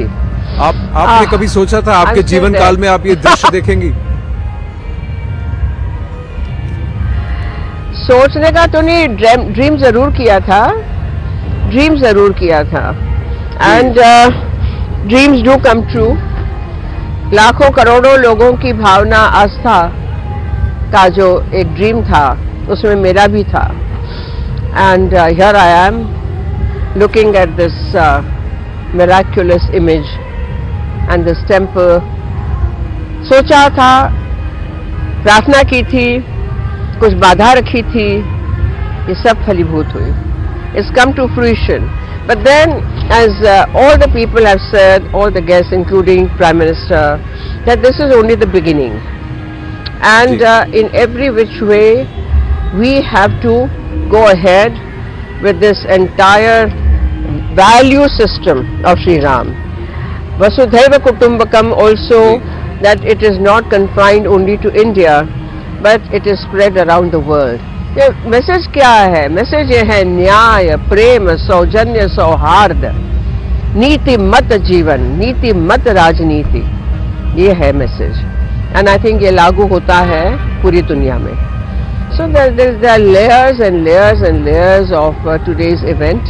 आपने कभी सोचा था आपके जीवन काल में आप ये दृश्य देखेंगी? सोचने का तो नहीं, ड्रीम जरूर किया था. ड्रीम जरूर किया था. And dreams do come true. लाखों करोड़ों लोगों की भावना, आस्था का जो एक ड्रीम था, उसमें मेरा भी था. And here I am looking at this miraculous image and this temple सोचा था, प्रार्थना की थी, कुछ बाधा रखी थी, ये सब फलीभूत हुई. It's come to fruition. But then, as all the people have said, all the guests, including Prime Minister, that this is only the beginning. And in every which way, we have to go ahead with this entire value system of Shri Ram. Vasudhaiva Kutumbakam also, that it is not confined only to India, but it is spread around the world. ये message क्या है? Message ये है न्याय, प्रेम, सौजन्य, सौहार्द, नीति मत जीवन, नीति मत राजनीति, ये है मैसेज. एंड आई थिंक ये लागू होता है पूरी दुनिया में. So there are layers and layers and layers of today's event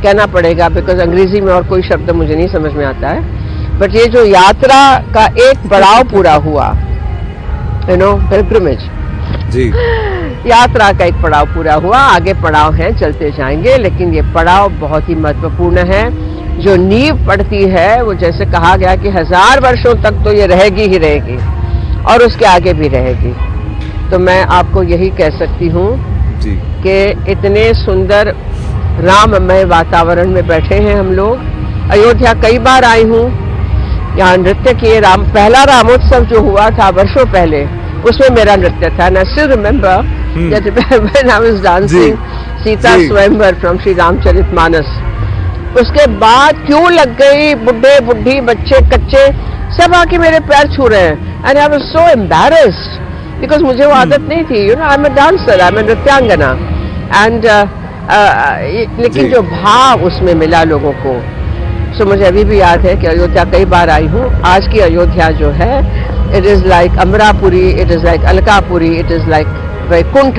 कहना पड़ेगा, बिकॉज अंग्रेजी में और कोई शब्द मुझे नहीं समझ में आता है. बट ये जो यात्रा का एक पड़ाव पूरा हुआ, पिलग्रिमेज जी, यात्रा का एक पड़ाव पूरा हुआ. आगे पड़ाव हैं, चलते जाएंगे, लेकिन ये पड़ाव बहुत ही महत्वपूर्ण है. जो नींव पड़ती है, वो जैसे कहा गया कि 1000 वर्षों तक तो ये रहेगी ही रहेगी और उसके आगे भी रहेगी. तो मैं आपको यही कह सकती हूँ कि इतने सुंदर राममय वातावरण में बैठे हैं हम लोग. अयोध्या कई बार आई हूँ, यहाँ नृत्य किए. पहला रामोत्सव जो हुआ था वर्षों पहले, उसमें मेरा नृत्य था. And I still remember that when I was dancing Sita स्वयंवर from Shri Ramcharitmanas. उसके बाद क्यों लग गई, बुढ़े बुढ़ी बच्चे कच्चे सब आके मेरे पैर छू रहे हैं. And I was so embarrassed because मुझे वो आदत नहीं थी. I'm a dancer, I'm a नृत्यांगना. And लेकिन जो भाव उसमें मिला लोगों को, सो मुझे अभी भी याद है कि अयोध्या कई बार आई हूँ. आज की अयोध्या जो है, it is like Amarapuri, it is like Alkapuri, it is like Vaikuntha,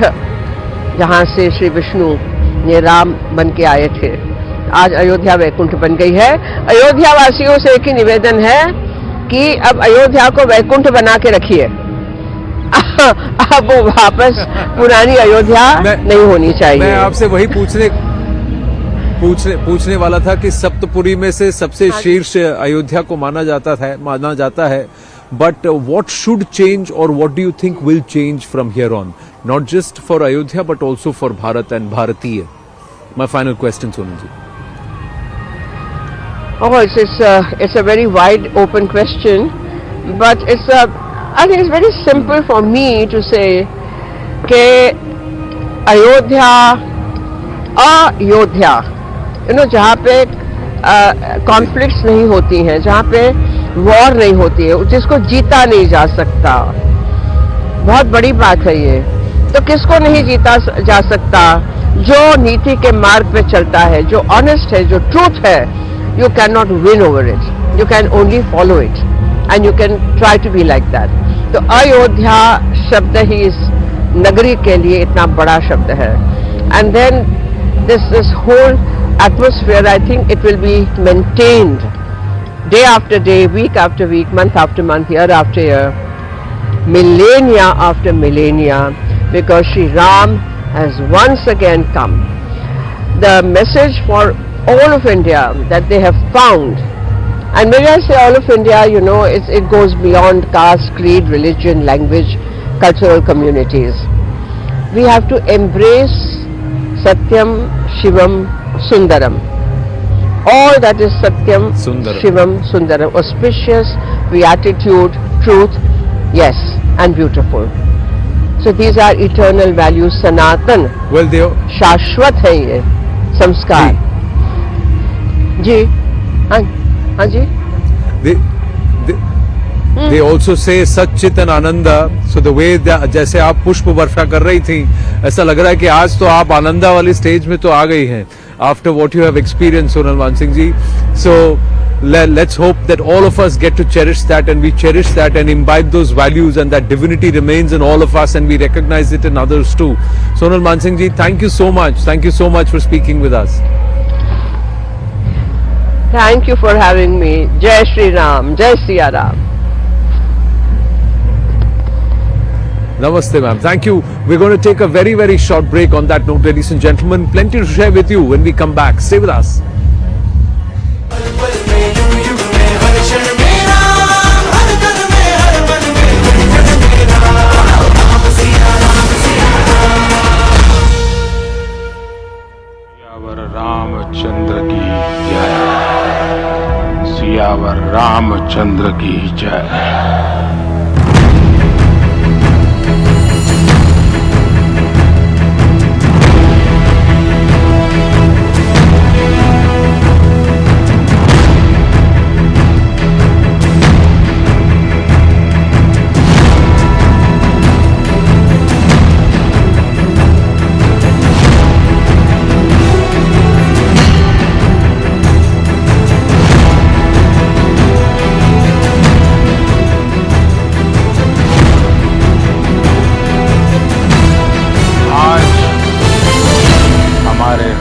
जहाँ से श्री विष्णु ने राम बन के आए थे. आज अयोध्या वैकुंठ बन गई है. अयोध्या वासियों से एक ही निवेदन है कि अब अयोध्या को वैकुंठ बना के रखिए. अब वो वापस पुरानी अयोध्या नहीं होनी चाहिए. मैं आपसे वही पूछने वाला था कि सप्तपुरी में से सबसे शीर्ष अयोध्या को माना जाता है. But what should change, or what do you think will change from here on? Not just for Ayodhya, but also for Bharat and Bharatiya. My final question, Sonal ji. Oh, it's a very wide open question, but I think it's very simple for me to say कि अयोध्या, जहाँ पे conflicts नहीं होती हैं, जहाँ पे war नहीं होती है, जिसको जीता नहीं जा सकता. बहुत बड़ी बात है ये. तो किसको नहीं जीता जा सकता? जो नीति के मार्ग पे चलता है, जो ऑनेस्ट है, जो ट्रूथ है. You can not win over it, you can only follow it, and you can try to be like that. तो अयोध्या शब्द ही इस नगरी के लिए इतना बड़ा शब्द है. And then this whole atmosphere, I think it will be maintained day after day, week after week, month after month, year after year, millennia after millennia, because Shri Ram has once again come. The message for all of India that they have found, and when I say all of India, it goes beyond caste, creed, religion, language, cultural communities. We have to embrace Satyam, Shivam, Sundaram. All that is Satyam, Shivam, Sundaram. Auspicious, beatitude, truth, yes, and beautiful. So these are eternal values, Sanatan. Well, they शाश्वत है ये संस्कार. जी, हाँ जी. They also say Sachchit and Ananda. So the way जैसे आप पुष्प वर्षा कर रही थी, ऐसा लग रहा है कि आज तो आप आनंदा वाली स्टेज में तो आ गई हैं. After what you have experienced, Sonal Mansingh ji. So let's hope that all of us get to cherish that, and we cherish that and imbibe those values, and that divinity remains in all of us, and we recognize it in others too. Sonal Mansingh ji, thank you so much. Thank you so much for speaking with us. Thank you for having me. Jai Shri Ram, Jai Siya Ram. Namaste, ma'am. Thank you. We're going to take a very, very short break on that note, ladies and gentlemen. Plenty to share with you when we come back. Stay with us. पल पल में युग युग में हर क्षण में राम रामचंद्र की जय।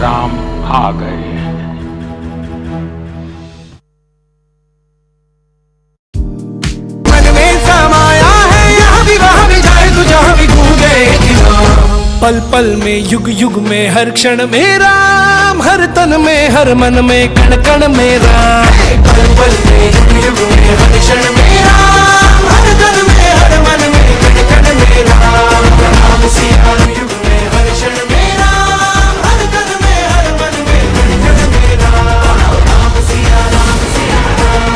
राम आ गए। मन में समाया है यहाँ भी वहाँ भी जाए तू जहाँ भी गूंजे पल पल में युग युग में हर क्षण में राम, हर तन में हर मन में कण कण में राम। पल पल में युग युग में हर क्षण में राम, हर तन में हर मन में कण कण में राम। राम सिया युग में हर क्षण में राम, हर तन में हर मन में कण कण में राम। राम सिया राम सिया राम।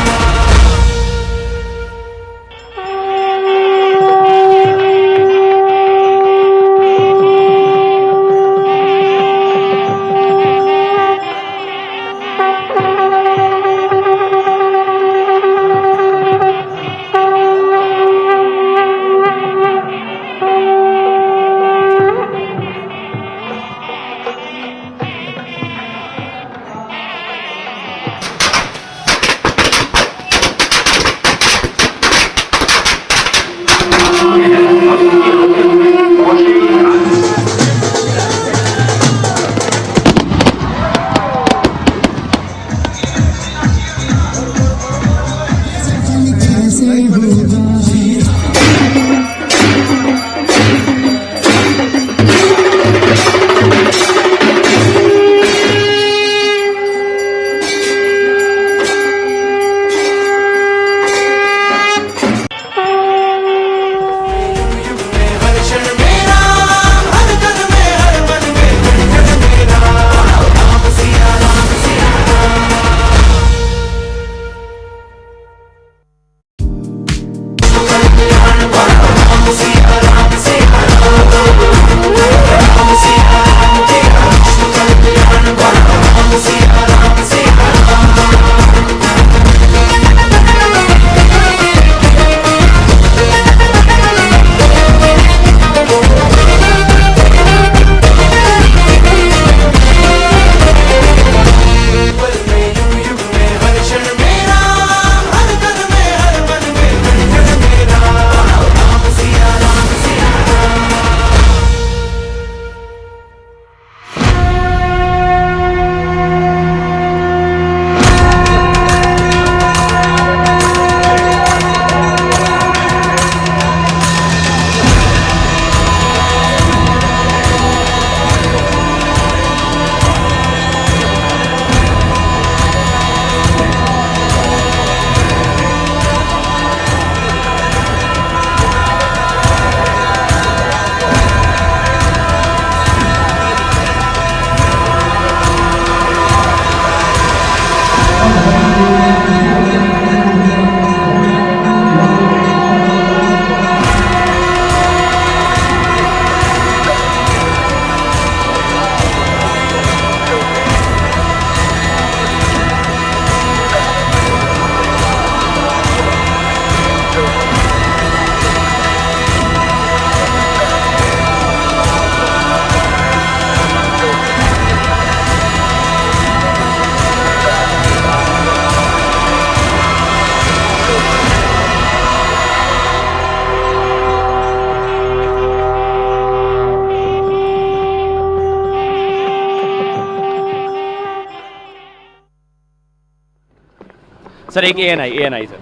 सर एक एएनआई सर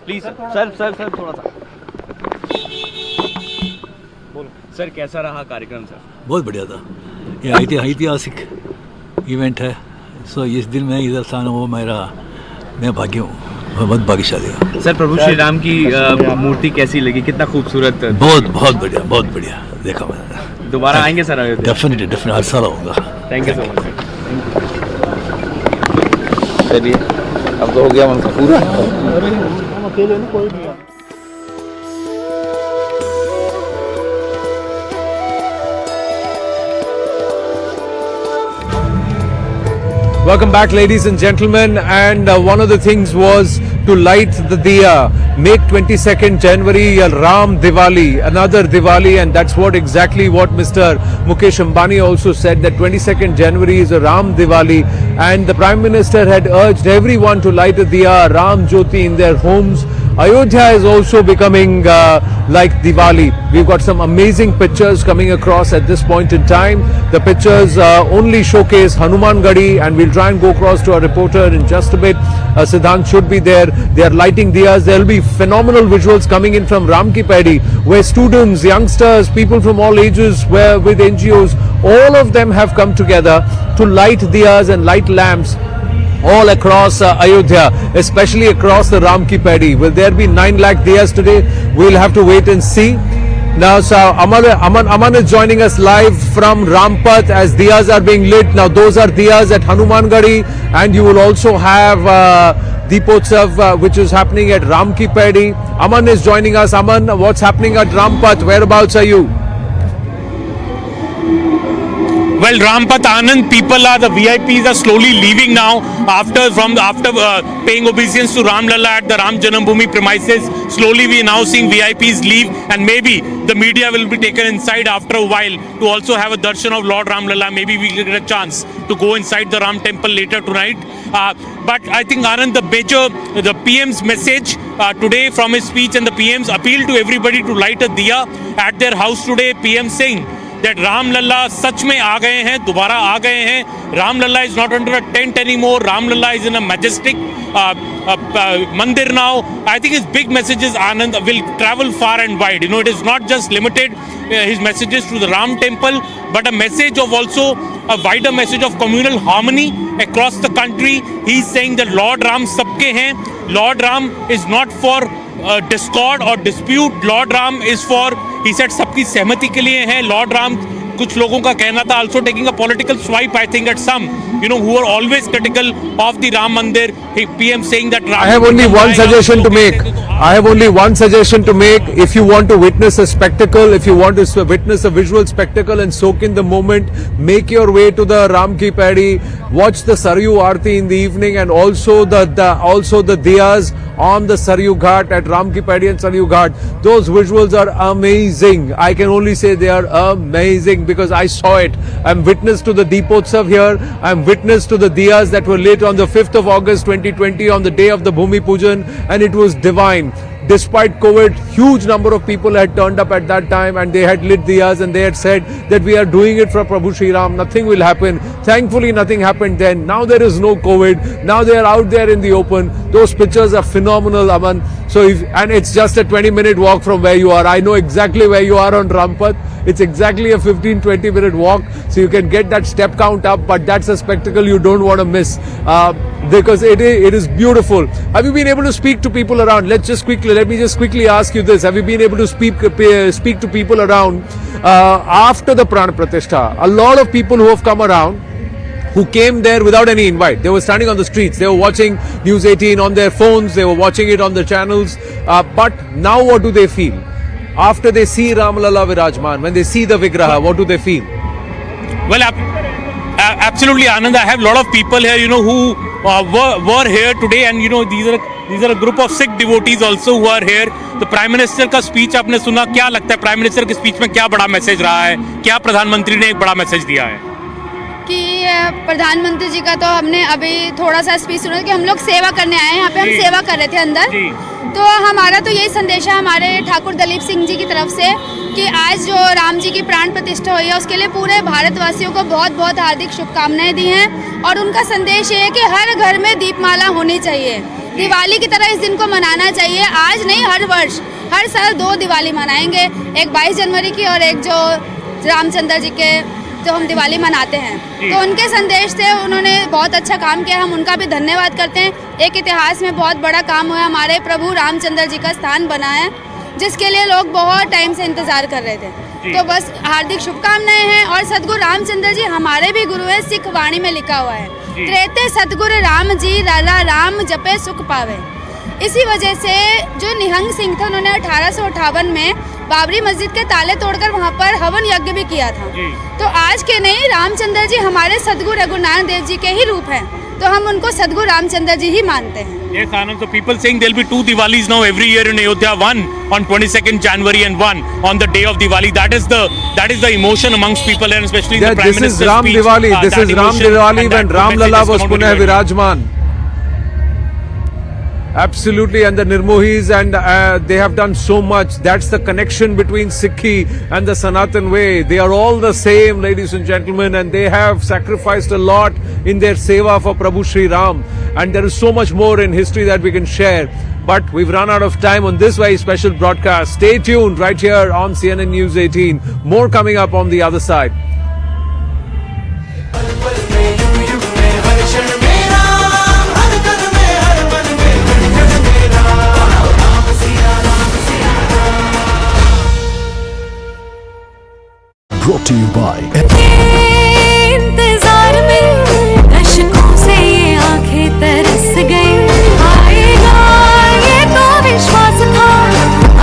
प्लीज सर थोड़ा सा बोलो सर, कैसा रहा कार्यक्रम सर? बहुत बढ़िया था। ये ऐतिहासिक इवेंट है, सो इस दिन मैं इधर था, वो मैं भाग्य हूँ, बहुत भाग्यशाली हूँ। सर प्रभु श्री राम की मूर्ति कैसी लगी, कितना खूबसूरत? बहुत बढ़िया देखा मैंने। दोबारा आएंगे सर अयोध्या? डेफिनेटली हर साल आऊँगा। Thank you so much sir. चलिए अब तो हो गया मन का पूरा। Welcome back, ladies and gentlemen. And one of the things was to light the diya, make 22nd January a Ram Diwali, another Diwali, and that's exactly what Mr. Mukesh Ambani also said, that 22nd January is a Ram Diwali, and the Prime Minister had urged everyone to light a diya, Ram Jyoti in their homes. Ayodhya is also becoming like Diwali. We've got some amazing pictures coming across at this point in time. The pictures only showcase Hanuman Gadi, and we'll try and go across to our reporter in just a bit. Siddhant should be there. They are lighting diyas. There will be phenomenal visuals coming in from Ram Ki Paidi, where students, youngsters, people from all ages, where with NGOs, all of them have come together to light diyas and light lamps all across Ayodhya, especially across the Ram Ki Paidi. Will there be 9 lakh diyas today? We'll have to wait and see. Now, so Aman is joining us live from Rampath as diyas are being lit. Now, those are diyas at Hanuman Gadi, and you will also have Deepotsav, which is happening at Ram Ki Paidi. Aman is joining us. Aman, what's happening at Rampath? Whereabouts are you? Well, Rampath Anand, people are, the VIPs are slowly leaving now after paying obeisance to Ram Lalla at the Ram Janambhoomi premises. Slowly we are now seeing VIPs leave, and maybe the media will be taken inside after a while to also have a darshan of Lord Ram Lalla. Maybe we will get a chance to go inside the Ram temple later tonight. But I think, Anand, the PM's message today from his speech, and the PM's appeal to everybody to light a diya at their house today. PM saying that Ram Lalla सच में आ गए हैं, दोबारा आ गए हैं. Ram Lalla is not under a tent anymore. Ram Lalla is in a majestic mandir now. I think his big messages, Anand, will travel far and wide. You know, it is not just limited his messages to the Ram temple, but a message of also a wider message of communal harmony across the country. He's saying that Lord Ram sabke hain. Lord Ram is not for discord or dispute. Lord Ram is for, he said, सबकी सहमति के लिए है. Lord Ram, कुछ लोगों का कहना था, also taking a political swipe, I think, at some, you know, who are always critical of the Ram Mandir. PM saying that Ram, I have only one suggestion to make. I have only one suggestion to make. If you want to witness a spectacle, if you want to witness a visual spectacle and soak in the moment, make your way to the Ram Ki Paidi, watch the Saryu Aarti in the evening, and also the diyas on the Saryu Ghat at Ram Ki Paidi and Saryu Ghat. Those visuals are amazing. I can only say they are amazing because I saw it. I'm witness to the Deepotsav here. I'm witness to the diyas that were lit on the 5th of August 2020 on the day of the Bhumi Pujan, and it was divine. Despite COVID, huge number of people had turned up at that time, and they had lit diyas, and they had said that we are doing it for Prabhu Shri Ram. Nothing will happen. Thankfully, nothing happened then. Now there is no COVID. Now they are out there in the open. Those pictures are phenomenal, Aman. So, and it's just a 20-minute walk from where you are. I know exactly where you are on Rampath. It's exactly a 15-20 minute walk, so you can get that step count up, but that's a spectacle you don't want to miss because it is beautiful. Have you been able to speak to people around? Let me just quickly ask you this. Have you been able to speak to people around after the Pran Pratishtha? A lot of people who have come around, who came there without any invite. They were standing on the streets. They were watching News 18 on their phones. They were watching it on the channels. But now what do they feel? After they see Ram Lalla Virajman, when they see the Vigraha, what do they feel? Well, absolutely, Anand. I have a lot of people here, you know, who were here today, and you know, these are a group of Sikh devotees also who are here. The Prime Minister का speech आपने सुना, क्या लगता है Prime Minister के speech में क्या बड़ा मैसेज रहा है? क्या प्रधानमंत्री ने एक बड़ा मैसेज दिया है? कि प्रधानमंत्री जी का तो हमने अभी थोड़ा सा स्पीच सुना कि हम लोग सेवा करने आए हैं, यहाँ पे हम सेवा कर रहे थे अंदर, तो हमारा तो यही संदेश है हमारे ठाकुर दलीप सिंह जी की तरफ से कि आज जो राम जी की प्राण प्रतिष्ठा हुई है उसके लिए पूरे भारतवासियों को बहुत बहुत हार्दिक शुभकामनाएं दी हैं, और उनका संदेश ये है कि हर घर में दीपमाला होनी चाहिए, दिवाली की तरह इस दिन को मनाना चाहिए. आज नहीं, हर वर्ष, हर साल 2 दिवाली मनाएंगे, एक 22 जनवरी की और एक जो रामचंद्र जी के जो हम दिवाली मनाते हैं. तो उनके संदेश से उन्होंने बहुत अच्छा काम किया, हम उनका भी धन्यवाद करते हैं. एक इतिहास में बहुत बड़ा काम हुआ, हमारे प्रभु रामचंद्र जी का स्थान बना है जिसके लिए लोग बहुत टाइम से इंतजार कर रहे थे. तो बस हार्दिक शुभकामनाएं हैं. और सद्गुरु रामचंद्र जी हमारे भी गुरु हैं, सिख वाणी में लिखा हुआ है त्रेते सतगुरु राम जी लाला राम जपे सुख पावे। इसी वजह से जो निहंग सिंह था उन्होंने 1858 में बाबरी मस्जिद के ताले तोड़कर वहाँ पर हवन यज्ञ भी किया था। तो आज के नहीं, रामचंद्र जी हमारे सदगुरु रघुनाथ नारायण देव जी के ही रूप हैं, तो हम उनको सदगुरु रामचंद्र जी ही मानते हैं। Yes, Anand. So people saying there'll be 2 Diwalis now every year in Ayodhya. One on 22nd January and one on the day of Diwali. That is the emotion amongst people, and especially the Prime Minister's This is Ram speech. Diwali. This is Ram Diwali when Ram Lalla was Punah Virajman. Absolutely, and the Nirmohis, and they have done so much. That's the connection between Sikhi and the Sanatan way. They are all the same, ladies and gentlemen, and they have sacrificed a lot in their seva for Prabhu Shri Ram. And there is so much more in history that we can share. But we've run out of time on this very special broadcast. Stay tuned right here on CNN News 18. More coming up on the other side. Brought to you by इंतजार में दशकों से ये आंखें तरस गई, आएगा ये तो विश्वास था,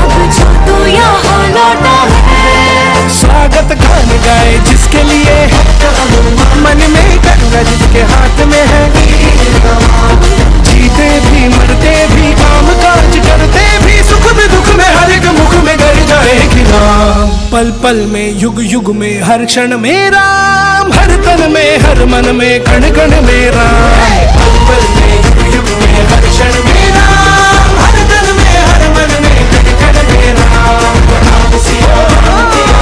अब जो तू यहाँ लौटा है। स्वागत गान गाए जिसके लिए मन में गंगा जिसके हाथ में है, जीते भी मरते भी काम काज करते भी, सुख में दुख में हर एक मुख में गर जाएगी राम। पल पल में युग युग में हर क्षण में राम, हर तन में हर मन में कण कण में राम। पल पल में युग युग में हर क्षण में राम, हर तन में हर मन में कण कण में राम। राम सिया राम सिया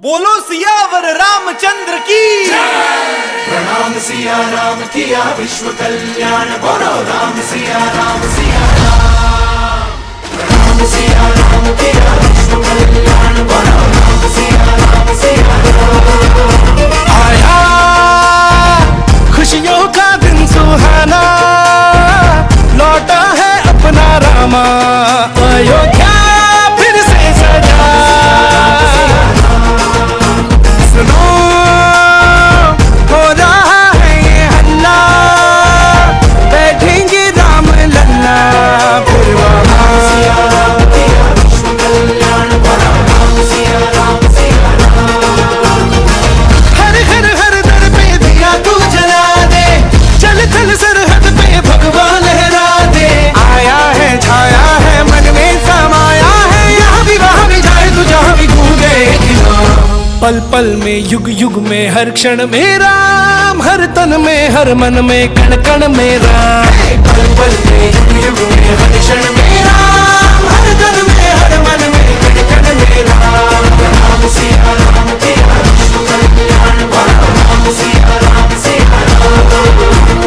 बोलो सियावर रामचंद्र की प्रणाम सिया राम किया विश्व कल्याण, बोलो राम सिया राम सिया राम। प्रणाम सिया राम किया विश्व कल्याण, बोलो राम सिया राम सिया राम। आया खुशियों का दिन सुहाना, लौटा है अपना रामा, अयोध्या फिर से सजा। सुनो हो रहा है ये हल्ला, बैठेंगे राम लल्ला फिर वहाँ। सिया राम किया विश्व कल्याण, बोलो राम सिया राम सिया राम। हर हर हर दर पे दिया तू जला दे, चल चल सरहद पे भगवान लहरा दे। आया है छाया है मन में समाया है, यहाँ भी वहाँ भी जाए तू जहाँ भी गूंजे पल पल में युग युग में हर क्षण में राम, हर तन में हर मन में कण कण में राम। पल पल में युग युग में हर क्षण में राम, हर तन में हर मन में कण कण में राम। राम सिया राम किया विश्व कल्याण, बोलो राम सिया राम सिया राम।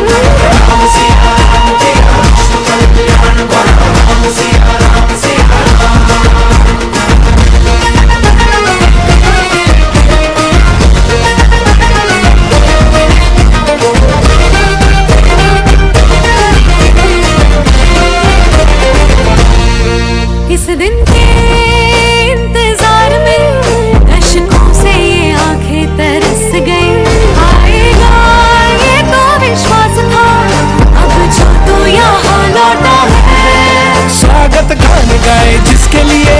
राम सिया राम किया विश्व कल्याण, बोलो राम सिया राम सिया राम। इस दिन के इंतजार में दशकों से ये आंखें तरस गई, आएगा ये तो विश्वास था, अब जो तू यहाँ लौटा है। स्वागत गान गाए जिसके लिए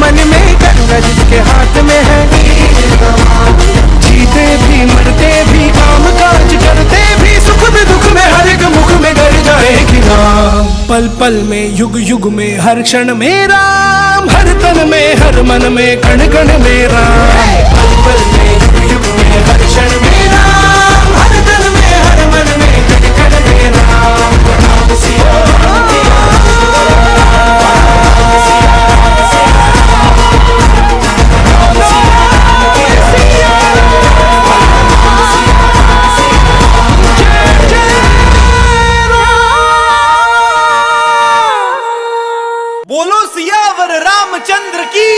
मन में गंगा जिसके हाथ में है, जीते भी मरते भी काम काज करते भी, सुख में दुख में हर एक मुख में गर जाएगी राम। पल पल में युग युग में हर क्षण में राम, हर तन में हर मन में कण कण में राम। पल पल में युग युग में हर क्षण में राम, हर तन में हर मन में कण कण में राम। राम सिया राम किया बोलो सियावर रामचंद्र की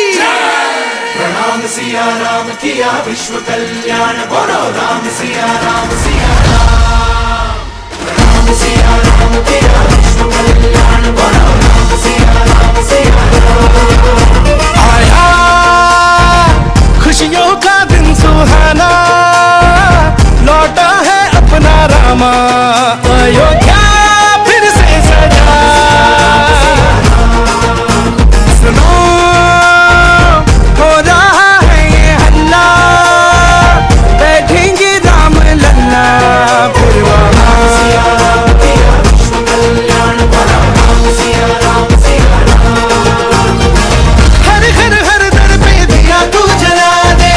प्रणाम राम सिया राम किया विश्व कल्याण बोलो राम सिया राम सिया राम। राम सिया राम किया विश्व कल्याण बोलो राम सिया राम सिया राम। आया खुशियों का दिन सुहाना, लौटा है अपना रामा, अयोध्या फिर से सजा। सुनो हो रहा है ये हल्ला, बैठेंगे राम लल्ला फिर वहाँ। विश्व कल्याण बोलो राम सिया राम सिया राम। हर घर हर दर पे दिया तू जला दे,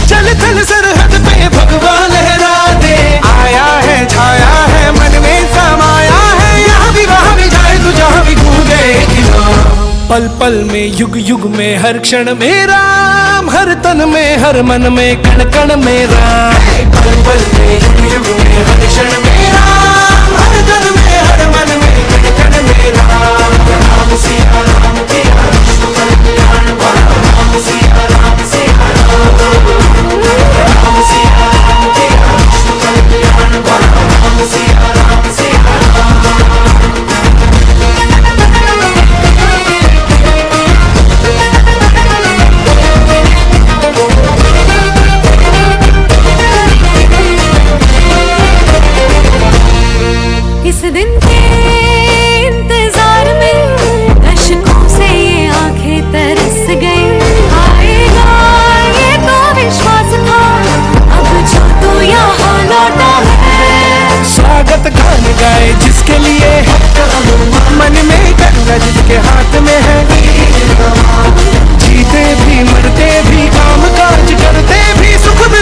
चल चल सरहद पे भगवान लहरा दे। आया है छाया है मन में समाया है, यहाँ भी वहाँ भी जाए तू जहाँ भी गूंजे पल पल में युग युग में हर क्षण में राम, हर तन में हर मन में कण कण में राम। पल पल में युग युग में हर क्षण में राम, हर तन में हर मन में कण कण में राम। राम सिया राम किया विश्व कल्याण बोलो राम सिया राम सिया राम। राम सिया राम किया विश्व कल्याण बोलो राम सिया राम सिया राम। इस दिन के इंतजार में दशकों से ये आंखें तरस गई। आएगा ये तो विश्वास था, अब जो तू यहाँ लौटा है। स्वागत गान गाए जिसके लिए मन में गंगा जिसके हाथ में है। जीते भी मरते भी काम काज करते भी सुख में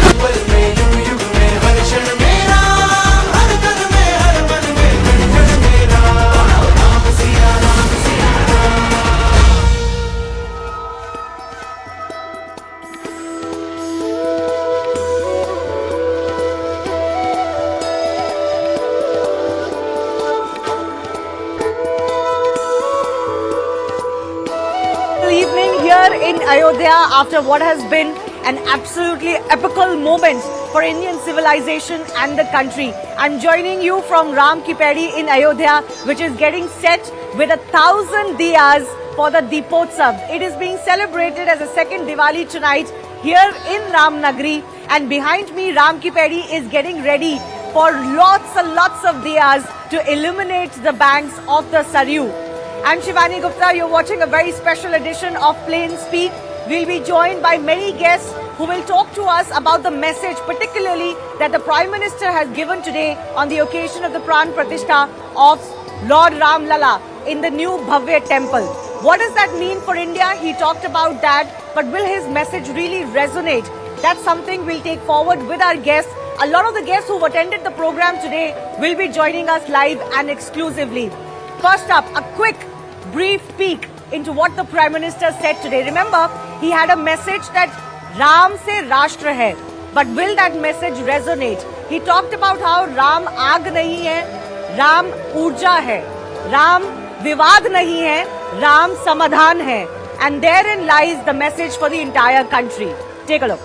evening here in Ayodhya after what has been an absolutely epical moment for Indian civilization and the country. I'm joining you from Ram Ki Pedi in Ayodhya, which is getting set with 1,000 diyas for the Deepotsav. It is being celebrated as a second Diwali tonight here in Ram Nagri, and behind me Ram Ki Pedi is getting ready for lots and lots of diyas to illuminate the banks of the Saryu. I'm Shivani Gupta. You're watching a very special edition of Plain Speak. We'll be joined by many guests who will talk to us about the message, particularly that the Prime Minister has given today on the occasion of the Pran Pratishtha of Lord Ram Lala in the new Bhavya temple. What does that mean for India? He talked about that, but will his message really resonate? That's something we'll take forward with our guests. A lot of the guests who've attended the program today will be joining us live and exclusively. First up, a quick, brief peek into what the Prime Minister said today. Remember, he had a message that Ram se Rashtra hai, but will that message resonate? He talked about how Ram aag nahi hai, Ram urja hai, Ram vivad nahi hai, Ram samadhan hai, and therein lies the message for the entire country. Take a look.